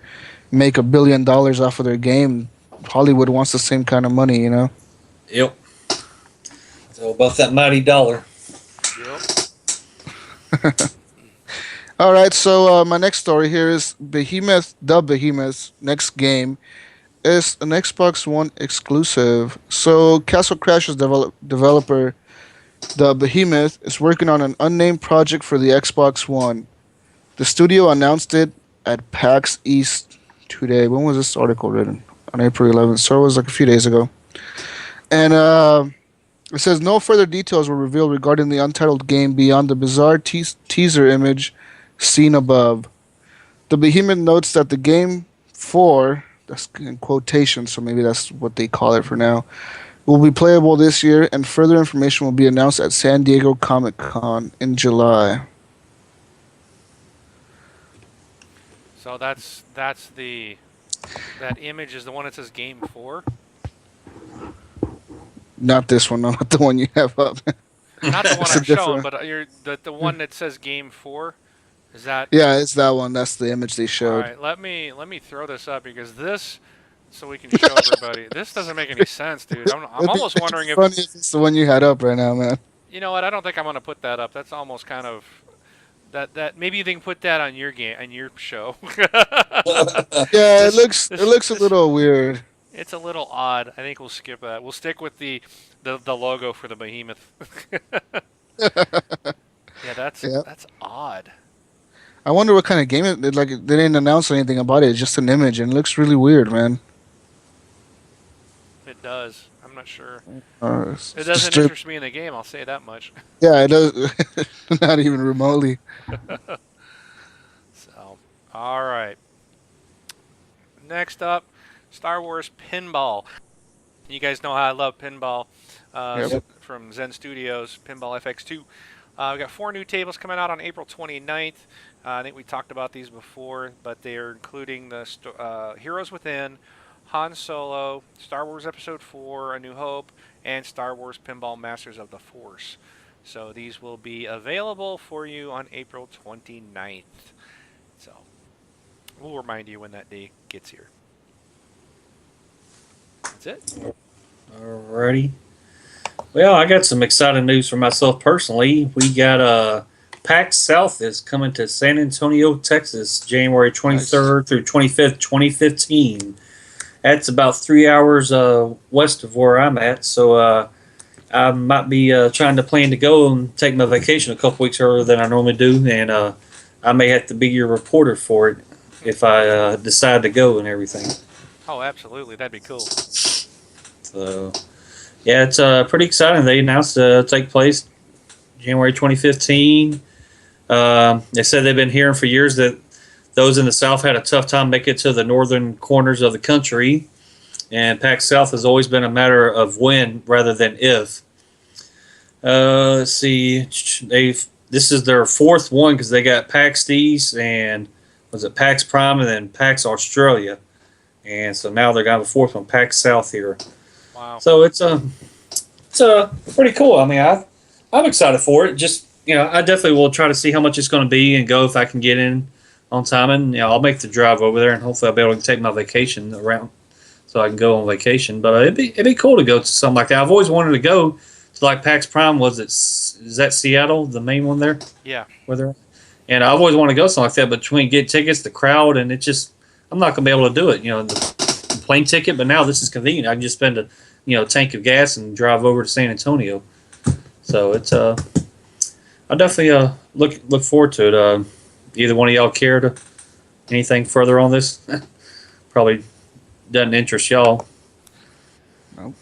make $1 billion off of their game. Hollywood wants the same kind of money, Yep. So about that mighty dollar. Yep. All right, so my next story here is the Behemoth's next game is an Xbox One exclusive. So Castle Crash's developer, the Behemoth, is working on an unnamed project for the Xbox One. The studio announced it at PAX East today. When was this article written? On April 11th, so it was like a few days ago. And it says no further details were revealed regarding the untitled game beyond the bizarre teaser image seen above. The Behemoth notes that the game 4, that's in quotation, so maybe that's what they call it for now, will be playable this year, and further information will be announced at San Diego Comic-Con in July. So that's that image is the one that says Game 4. Not this one, no, not the one you have up. Not the one It's a I'm showing, different- but the one that says Game 4. Is that? Yeah, it's that one. That's the image they All showed. right. Let me throw this up because this, so we can show everybody. This doesn't make any sense, dude. I'm It'd be almost wondering if. funny if it's the one you had up right now, man. You know what? I don't think I'm gonna put that up. That's almost kind of. That maybe they can put that on your game on your show. Yeah, it looks a little weird. It's a little odd. I think we'll skip that. We'll stick with the logo for the Behemoth. Yeah, that's odd. I wonder what kind of game it like. They didn't announce anything about it. It's just an image, and it looks really weird, man. does. I'm not sure. It's It doesn't distrib- interest me in the game. I'll say that much. yeah, it does. Not even remotely. So, all right. Next up, Star Wars Pinball. You guys know how I love pinball Yep. from Zen Studios, Pinball FX2. We got 4 new tables coming out on April 29th. I think we talked about these before, but they are including the Heroes Within, Han Solo, Star Wars Episode 4, A New Hope, and Star Wars Pinball Masters of the Force. So these will be available for you on April 29th. So we'll remind you when that day gets here. That's it. Alrighty. Well, I got some exciting news for myself personally. We got PAX South is coming to San Antonio, Texas, January 23rd through 25th, 2015. That's about 3 hours west of where I'm at, so I might be trying to plan to go and take my vacation a couple weeks earlier than I normally do, and I may have to be your reporter for it if I decide to go and everything. Oh, absolutely. That'd be cool. So, yeah, it's pretty exciting. They announced take place January 2015. They said they've been hearing for years that those in the South had a tough time making it to the northern corners of the country, and PAX South has always been a matter of when rather than if. Let's see, this is their 4th one because they got PAX East and was it PAX Prime and then PAX Australia, and so now they're got the 4th one, PAX South here. Wow. So it's pretty cool. I mean, I'm excited for it. Just I definitely will try to see how much it's going to be and go if I can get in on time, and I'll make the drive over there, and hopefully I'll be able to take my vacation around so I can go on vacation. But it'd be cool to go to something like that. I've always wanted to go to like PAX Prime. Is that Seattle, the main one there? Yeah. Where they're at? And I've always wanted to go something like that, but between get tickets, the crowd, and I'm not going to be able to do it. The plane ticket, but now this is convenient. I can just spend a tank of gas and drive over to San Antonio. So it's I definitely look forward to it. Either one of y'all care to anything further on this? Probably doesn't interest y'all. No.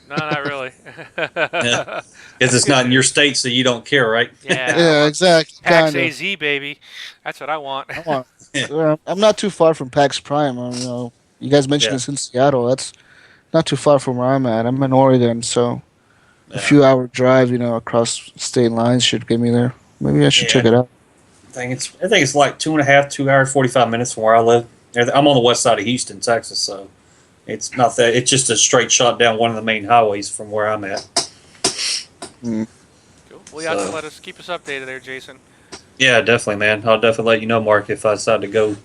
No, not really. Yeah. Because it's not in your state, so you don't care, right? Yeah. Yeah, exactly. PAX Kinda. AZ, baby. That's what I want. I'm not too far from PAX Prime. You guys mentioned Yeah. it's in Seattle. That's not too far from where I'm at. I'm in Oregon, so a Yeah. few hour drive, across state lines should get me there. Maybe I should check it out. I think it's like 2 hours, 45 minutes from where I live. I'm on the west side of Houston, Texas, so it's not that. It's just a straight shot down one of the main highways from where I'm at. Mm. Cool. Well, you have to keep us updated there, Jason. Yeah, definitely, man. I'll definitely let you know, Mark, if I decide to go.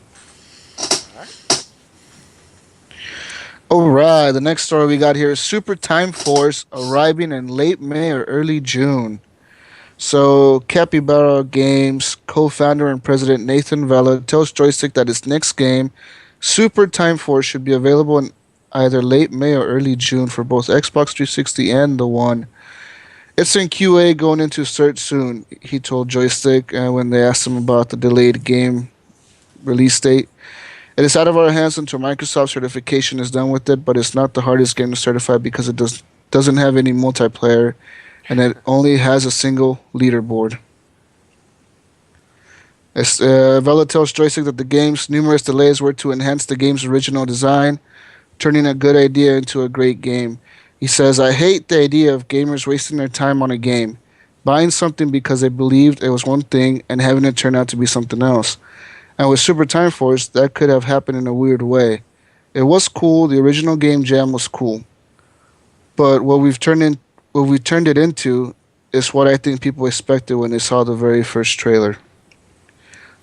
All right. All right, the next story we got here is Super Time Force arriving in late May or early June. So, Capybara Games co-founder and president Nathan Vella tells Joystick that his next game, Super Time Force, should be available in either late May or early June for both Xbox 360 and the One. It's in QA going into search soon, he told Joystick when they asked him about the delayed game release date. It is out of our hands until Microsoft certification is done with it, but it's not the hardest game to certify because it doesn't have any multiplayer, and it only has a single leaderboard. Vella tells Joystick that the game's numerous delays were to enhance the game's original design, turning a good idea into a great game. He says, I hate the idea of gamers wasting their time on a game, buying something because they believed it was one thing and having it turn out to be something else. And with Super Time Force, that could have happened in a weird way. It was cool, the original game jam was cool. But what we turned it into is what I think people expected when they saw the very first trailer.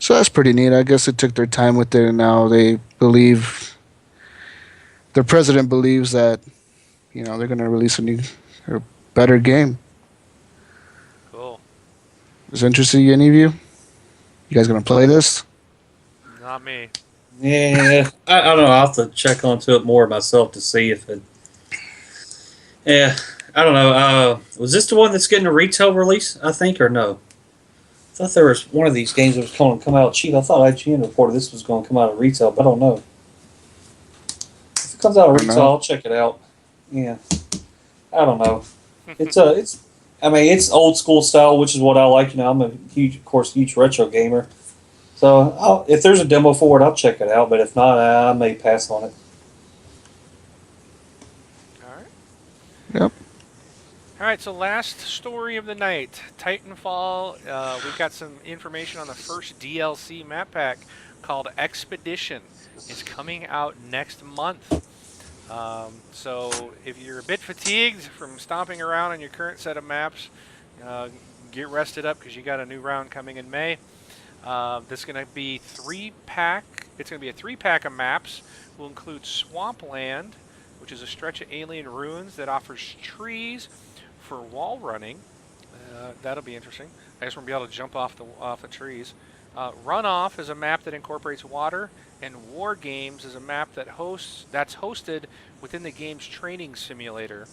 So that's pretty neat. I guess they took their time with it, and now they believe, their president believes that, they're going to release a new, or better game. Cool. Is it interesting to any of you? You guys going to play this? Not me. Yeah, I don't know. I'll have to check onto it more myself to see if it. Yeah, I don't know. Was this the one that's getting a retail release, I think, or no? I thought there was one of these games that was going to come out cheap. I thought IGN reported this was going to come out of retail, but I don't know. If it comes out of retail, I'll check it out. yeah, I don't know. I mean, it's old school style, which is what I like. I'm a huge retro gamer. So if there's a demo for it, I'll check it out. But if not, I may pass on it. All right. Yep. All right, so last story of the night, Titanfall. We've got some information on the first DLC map pack called Expedition. It's coming out next month. So if you're a bit fatigued from stomping around on your current set of maps, get rested up because you got a new round coming in May. This is going to be 3-pack. It's going to be a 3-pack of maps. Will include Swampland, which is a stretch of alien ruins that offers trees for wall running. That'll be interesting. I just want to be able to jump off the trees. Runoff is a map that incorporates water, and War Games is a map that's hosted within the game's training simulator.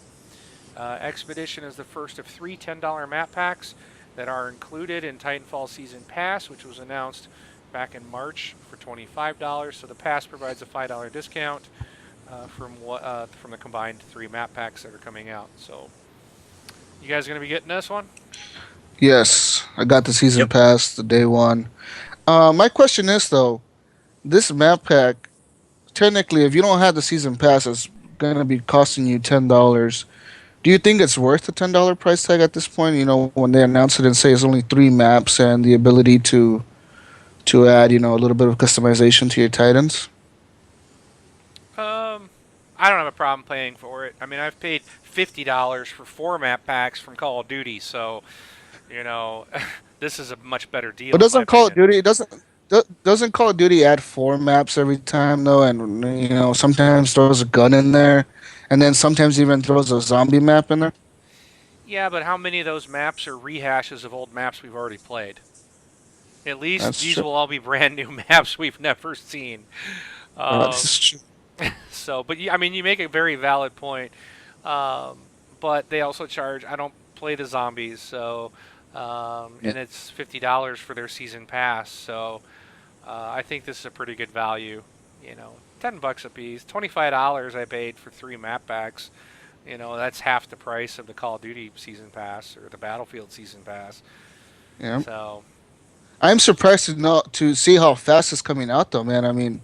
Expedition is the first of 3 $10 map packs that are included in Titanfall Season Pass, which was announced back in March for $25. So the pass provides a $5 discount from the combined 3 map packs that are coming out. So you guys going to be getting this one? Yes, I got the season pass the day one. My question is though, this map pack, technically, if you don't have the season pass, it's gonna be costing you $10. Do you think it's worth the $10 price tag at this point? When they announce it and say it's only 3 maps and the ability to add, a little bit of customization to your Titans. I don't have a problem paying for it. I mean, I've paid $50 for 4 map packs from Call of Duty, so this is a much better deal. But doesn't Call of Duty doesn't Call of Duty add 4 maps every time though, and sometimes throws a gun in there, and then sometimes even throws a zombie map in there? Yeah, but how many of those maps are rehashes of old maps we've already played? At least these will all be brand new maps we've never seen. That's true. So, but I mean, you make a very valid point. But they also charge. I don't play the zombies, so and it's $50 for their season pass. So I think this is a pretty good value. $10 a piece, $25 I paid for 3 map packs. That's half the price of the Call of Duty season pass or the Battlefield season pass. Yeah. So I'm surprised to see how fast it's coming out though, man. I mean,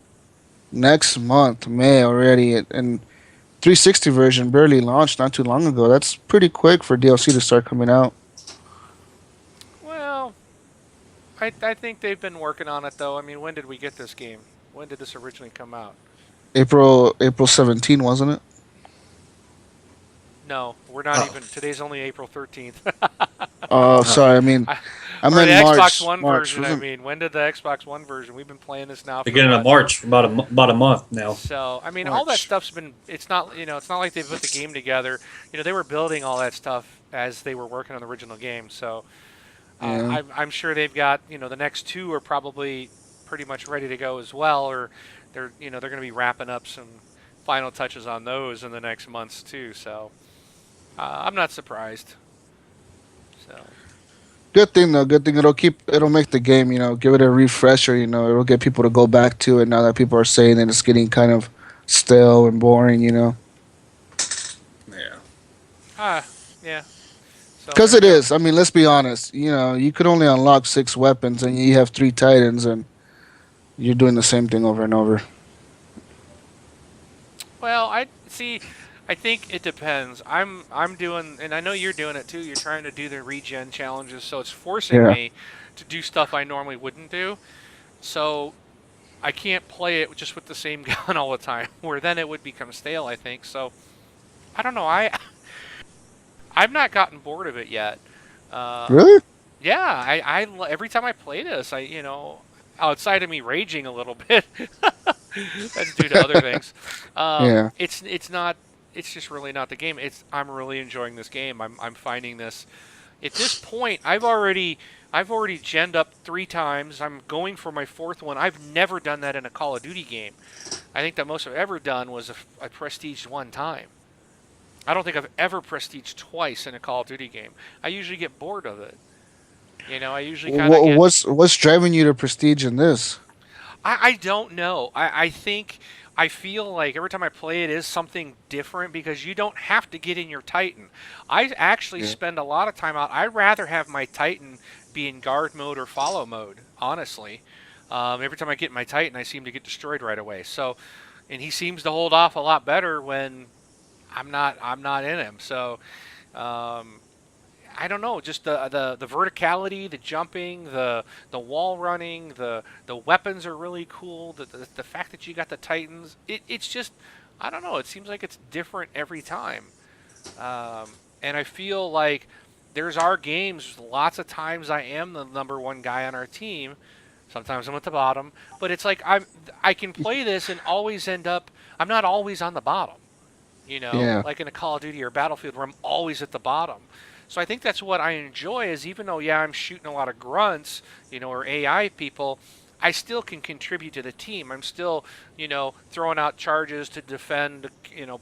next month, May already, and 360 version barely launched not too long ago. That's pretty quick for DLC to start coming out. Well, I think they've been working on it though. I mean, when did we get this game? When did this originally come out? April 17, wasn't it? No, we're not even. Today's only April 13th. Oh, sorry. I mean, I meant the March. Xbox One March, version. I mean, when did the Xbox One version? We've been playing this now. Beginning of March, for about a month now. So I mean, all that stuff's been. It's not. It's not like they put the game together. They were building all that stuff as they were working on the original game. So I'm sure they've got. The next 2 are probably pretty much ready to go as well, or they're they're going to be wrapping up some final touches on those in the next months too. So I'm not surprised. So. Good thing though. Good thing it'll make the game. Give it a refresher. It'll get people to go back to it now that people are saying that it's getting kind of stale and boring. Yeah. Yeah. Because it is. I mean, let's be honest. You could only unlock 6 weapons, and you have 3 Titans, and you're doing the same thing over and over. Well, I think it depends. I'm doing, and I know you're doing it too. You're trying to do the regen challenges, so it's forcing me to do stuff I normally wouldn't do. So I can't play it just with the same gun all the time, where then it would become stale, I think. So I don't know. I've not gotten bored of it yet. Really? Yeah. I every time I play this, outside of me raging a little bit, that's due to other things. It's not. It's just really not the game. I'm really enjoying this game. I'm finding this. At this point, I've already genned up 3 times. I'm going for my 4th one. I've never done that in a Call of Duty game. I think the most I've ever done was I prestiged 1 time. I don't think I've ever prestiged twice in a Call of Duty game. I usually get bored of it. I usually kind of What's driving you to prestige in this? I don't know. I think I feel like every time I play it is something different because you don't have to get in your Titan. I actually Yeah. spend a lot of time out. I'd rather have my Titan be in guard mode or follow mode, honestly. Every time I get in my Titan, I seem to get destroyed right away. So, and he seems to hold off a lot better when I'm not in him. So, um, I don't know, just the verticality, the jumping, the wall running, the weapons are really cool. The fact that you got the Titans, it's just I don't know. It seems like it's different every time, and I feel like there's our games. Lots of times I am the number one guy on our team. Sometimes I'm at the bottom, but it's like I can play this and always end up. I'm not always on the bottom. Yeah. Like in a Call of Duty or Battlefield where I'm always at the bottom. So I think that's what I enjoy is even though, yeah, I'm shooting a lot of grunts, or AI people, I still can contribute to the team. I'm still, throwing out charges to defend,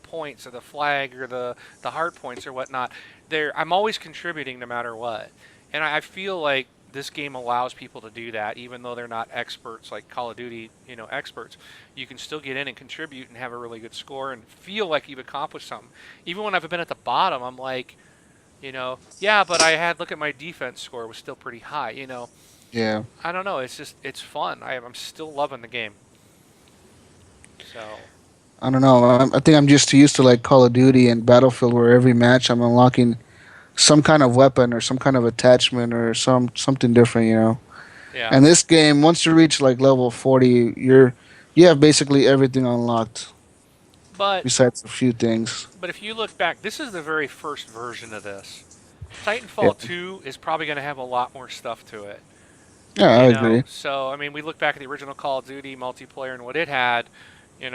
points or the flag or the hard points or whatnot. I'm always contributing no matter what. And I feel like this game allows people to do that, even though they're not experts like Call of Duty, experts. You can still get in and contribute and have a really good score and feel like you've accomplished something. Even when I've been at the bottom, I'm like, yeah, but look at my defense score, it was still pretty high, Yeah. I don't know, it's fun. I'm still loving the game. So, I don't know. I think I'm just too used to like Call of Duty and Battlefield, where every match I'm unlocking some kind of weapon or some kind of attachment or something different. yeah. And this game, once you reach like level 40, you have basically everything unlocked But besides a few things. but if you look back, this is the very first version of this. Yeah. Titanfall 2 is probably going to have a lot more stuff to it. Yeah, I agree. So I mean, we look back at the original Call of Duty multiplayer and what it had,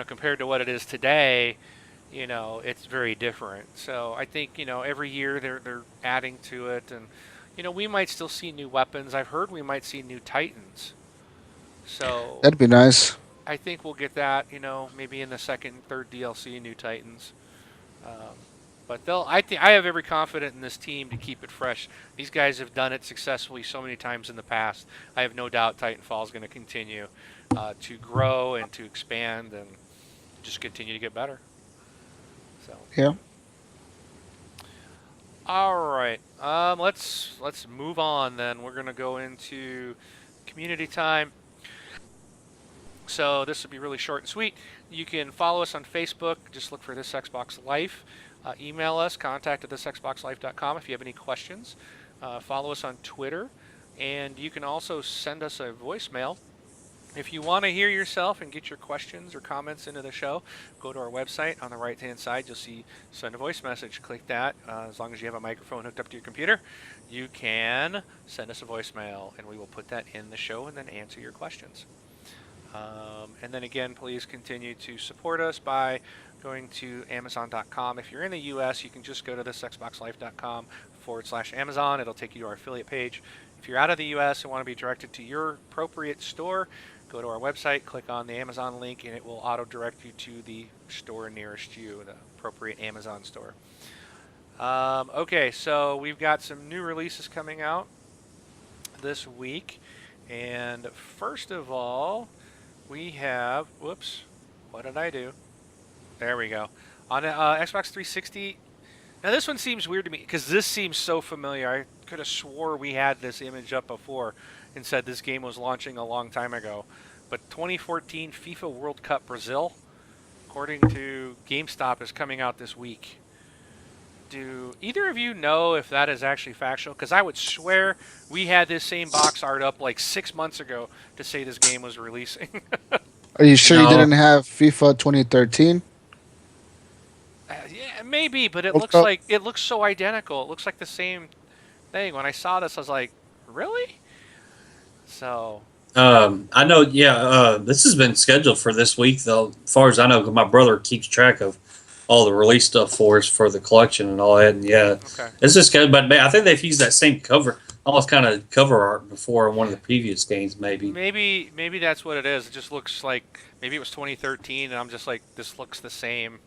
compared to what it is today, it's very different. So I think every year they're adding to it, and we might still see new weapons. I've heard we might see new Titans. So That'd be nice. I think we'll get that, maybe in the second and third DLC, new Titans. Um, but I have every confidence in this team to keep it fresh. These guys have done it successfully so many times in the past. I have no doubt Titanfall is going to continue to grow and to expand and just continue to get better. So. Yeah. All right. Let's move on then. We're going to go into community time. So this will be really short and sweet. You can follow us on Facebook. Just look for This Xbox Life. Email us, contact at thisxboxlife.com if you have any questions. Follow us on Twitter. And you can also send us a voicemail. If you want to hear yourself and get your questions or comments into the show, go to our website. On the right-hand side, you'll see send a voice message. Click that. As long as you have a microphone hooked up to your computer, you can send us a voicemail, and we will put that in the show and then answer your questions. And then again, please continue to support us by going to Amazon.com. If you're in the U.S., you can just go to thisxboxlife.com/Amazon. It'll take you to our affiliate page. If you're out of the U.S. and want to be directed to your appropriate store, go to our website, click on the Amazon link, and it will auto-direct you to the store nearest you, the appropriate Amazon store. Okay, so we've got some new releases coming out this week. And first of all, we have, whoops, what did I do? There we go. On Xbox 360, now this one seems weird to me because this seems so familiar. I could have swore we had this image up before and said this game was launching a long time ago. But 2014 FIFA World Cup Brazil, according to GameStop, is coming out this week. Do either of you know if that is actually factual? Because I would swear we had this same box art up like 6 months ago to say this game was releasing. Are you sure No. you didn't have FIFA 2013? Yeah, maybe, but it World looks Cup? like it looks so identical. It looks like the same thing. When I saw this, I was like, really? So I know. Yeah, this has been scheduled for this week, though. As far as I know, 'cause my brother keeps track of all the release stuff for us for the collection and all that. And yeah, okay. this is good. But I think they've used that same cover, almost kind of cover art before in one of the previous games, maybe. Maybe that's what it is. It just looks like maybe it was 2013, and I'm just like, this looks the same.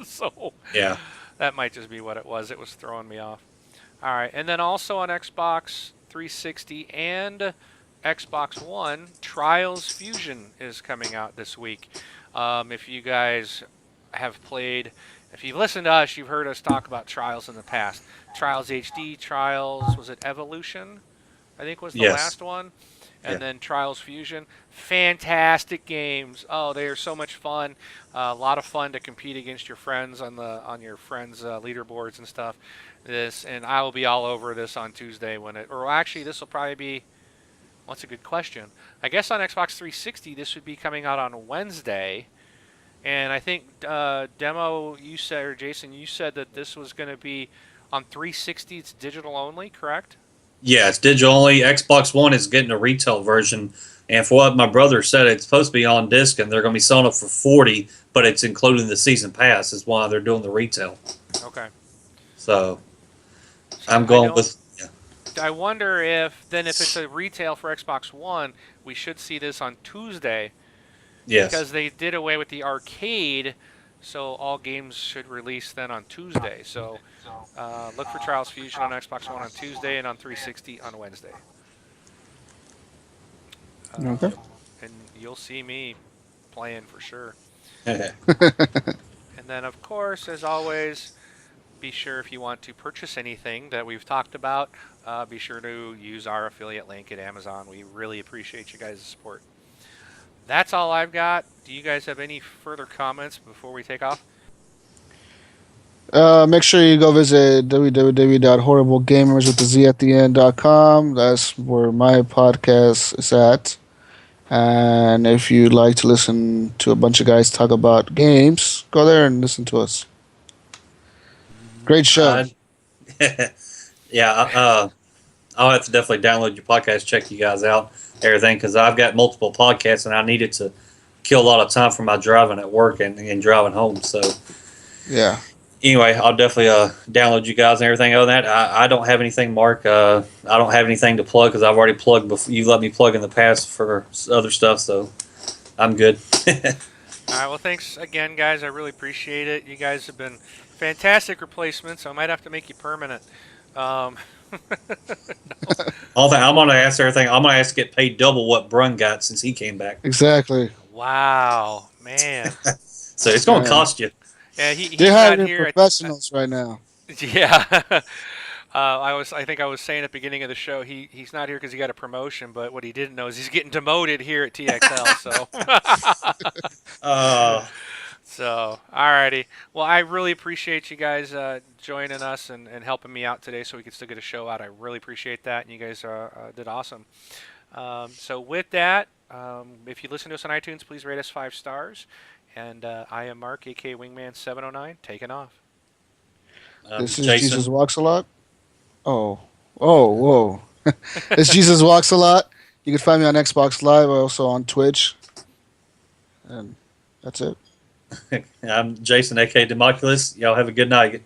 So Yeah. that might just be what it was. It was throwing me off. All right, and then also on Xbox 360 and Xbox One, Trials Fusion is coming out this week. If you guys have played, if you've listened to us, you've heard us talk about Trials in the past. Trials HD, Trials, was it Evolution? I think was the Yes. last one. And Yeah. then Trials Fusion. Fantastic games. Oh, they are so much fun. A lot of fun to compete against your friends on your friends' leaderboards and stuff. And I will be all over this on Tuesday or actually this will probably be. What's a good question? I guess on Xbox 360 this would be coming out on Wednesday. And I think Demo, you said, or Jason, you said that this was going to be on 360. It's digital only, correct? Yeah, it's digital only. Xbox One is getting a retail version, and for what my brother said, it's supposed to be on disc, and they're going to be selling it for $40, but it's including the season pass. Is why they're doing the retail. Okay. So So I'm I going don't- with. I wonder if it's a retail for Xbox One, we should see this on Tuesday Yes. because they did away with the arcade, so all games should release then on Tuesday. So look for Trials Fusion on Xbox One on Tuesday and on 360 on Wednesday. Okay. And you'll see me playing for sure. Yeah. And then, of course, as always, be sure if you want to purchase anything that we've talked about, be sure to use our affiliate link at Amazon. We really appreciate you guys' support. That's all I've got. Do you guys have any further comments before we take off? Make sure you go visit www.horriblegamerswithaz@the end.com. That's where my podcast is at. And if you'd like to listen to a bunch of guys talk about games, go there and listen to us. Great show. Yeah. I'll have to definitely download your podcast, check you guys out, everything, because I've got multiple podcasts and I needed to kill a lot of time for my driving at work and driving home. So Yeah. anyway, I'll definitely download you guys and everything. Other than that, I don't have anything, Mark. I don't have anything to plug because I've already plugged before. You let me plug in the past for other stuff, so I'm good. All right. Well, thanks again, guys. I really appreciate it. You guys have been fantastic replacements. I might have to make you permanent. All that I'm gonna ask everything. I'm gonna ask to get paid double what Brun got since he came back. Exactly. Wow, man. So it's gonna Yeah. cost you. Yeah, he's They're not hiring here. professionals right now. Yeah. I think I was saying at the beginning of the show, he's not here because he got a promotion, but what he didn't know is he's getting demoted here at TXL. So alrighty. Well, I really appreciate you guys joining us and helping me out today, so we could still get a show out. I really appreciate that, and you guys did awesome. So with that, if you listen to us on iTunes, please rate us 5 stars. And I am Mark, aka Wingman709, taking off. This is Jason. Jesus Walks a Lot. Oh, whoa. It's Jesus Walks a Lot. You can find me on Xbox Live, also on Twitch. And that's it. I'm Jason, aka Democulus. Y'all have a good night.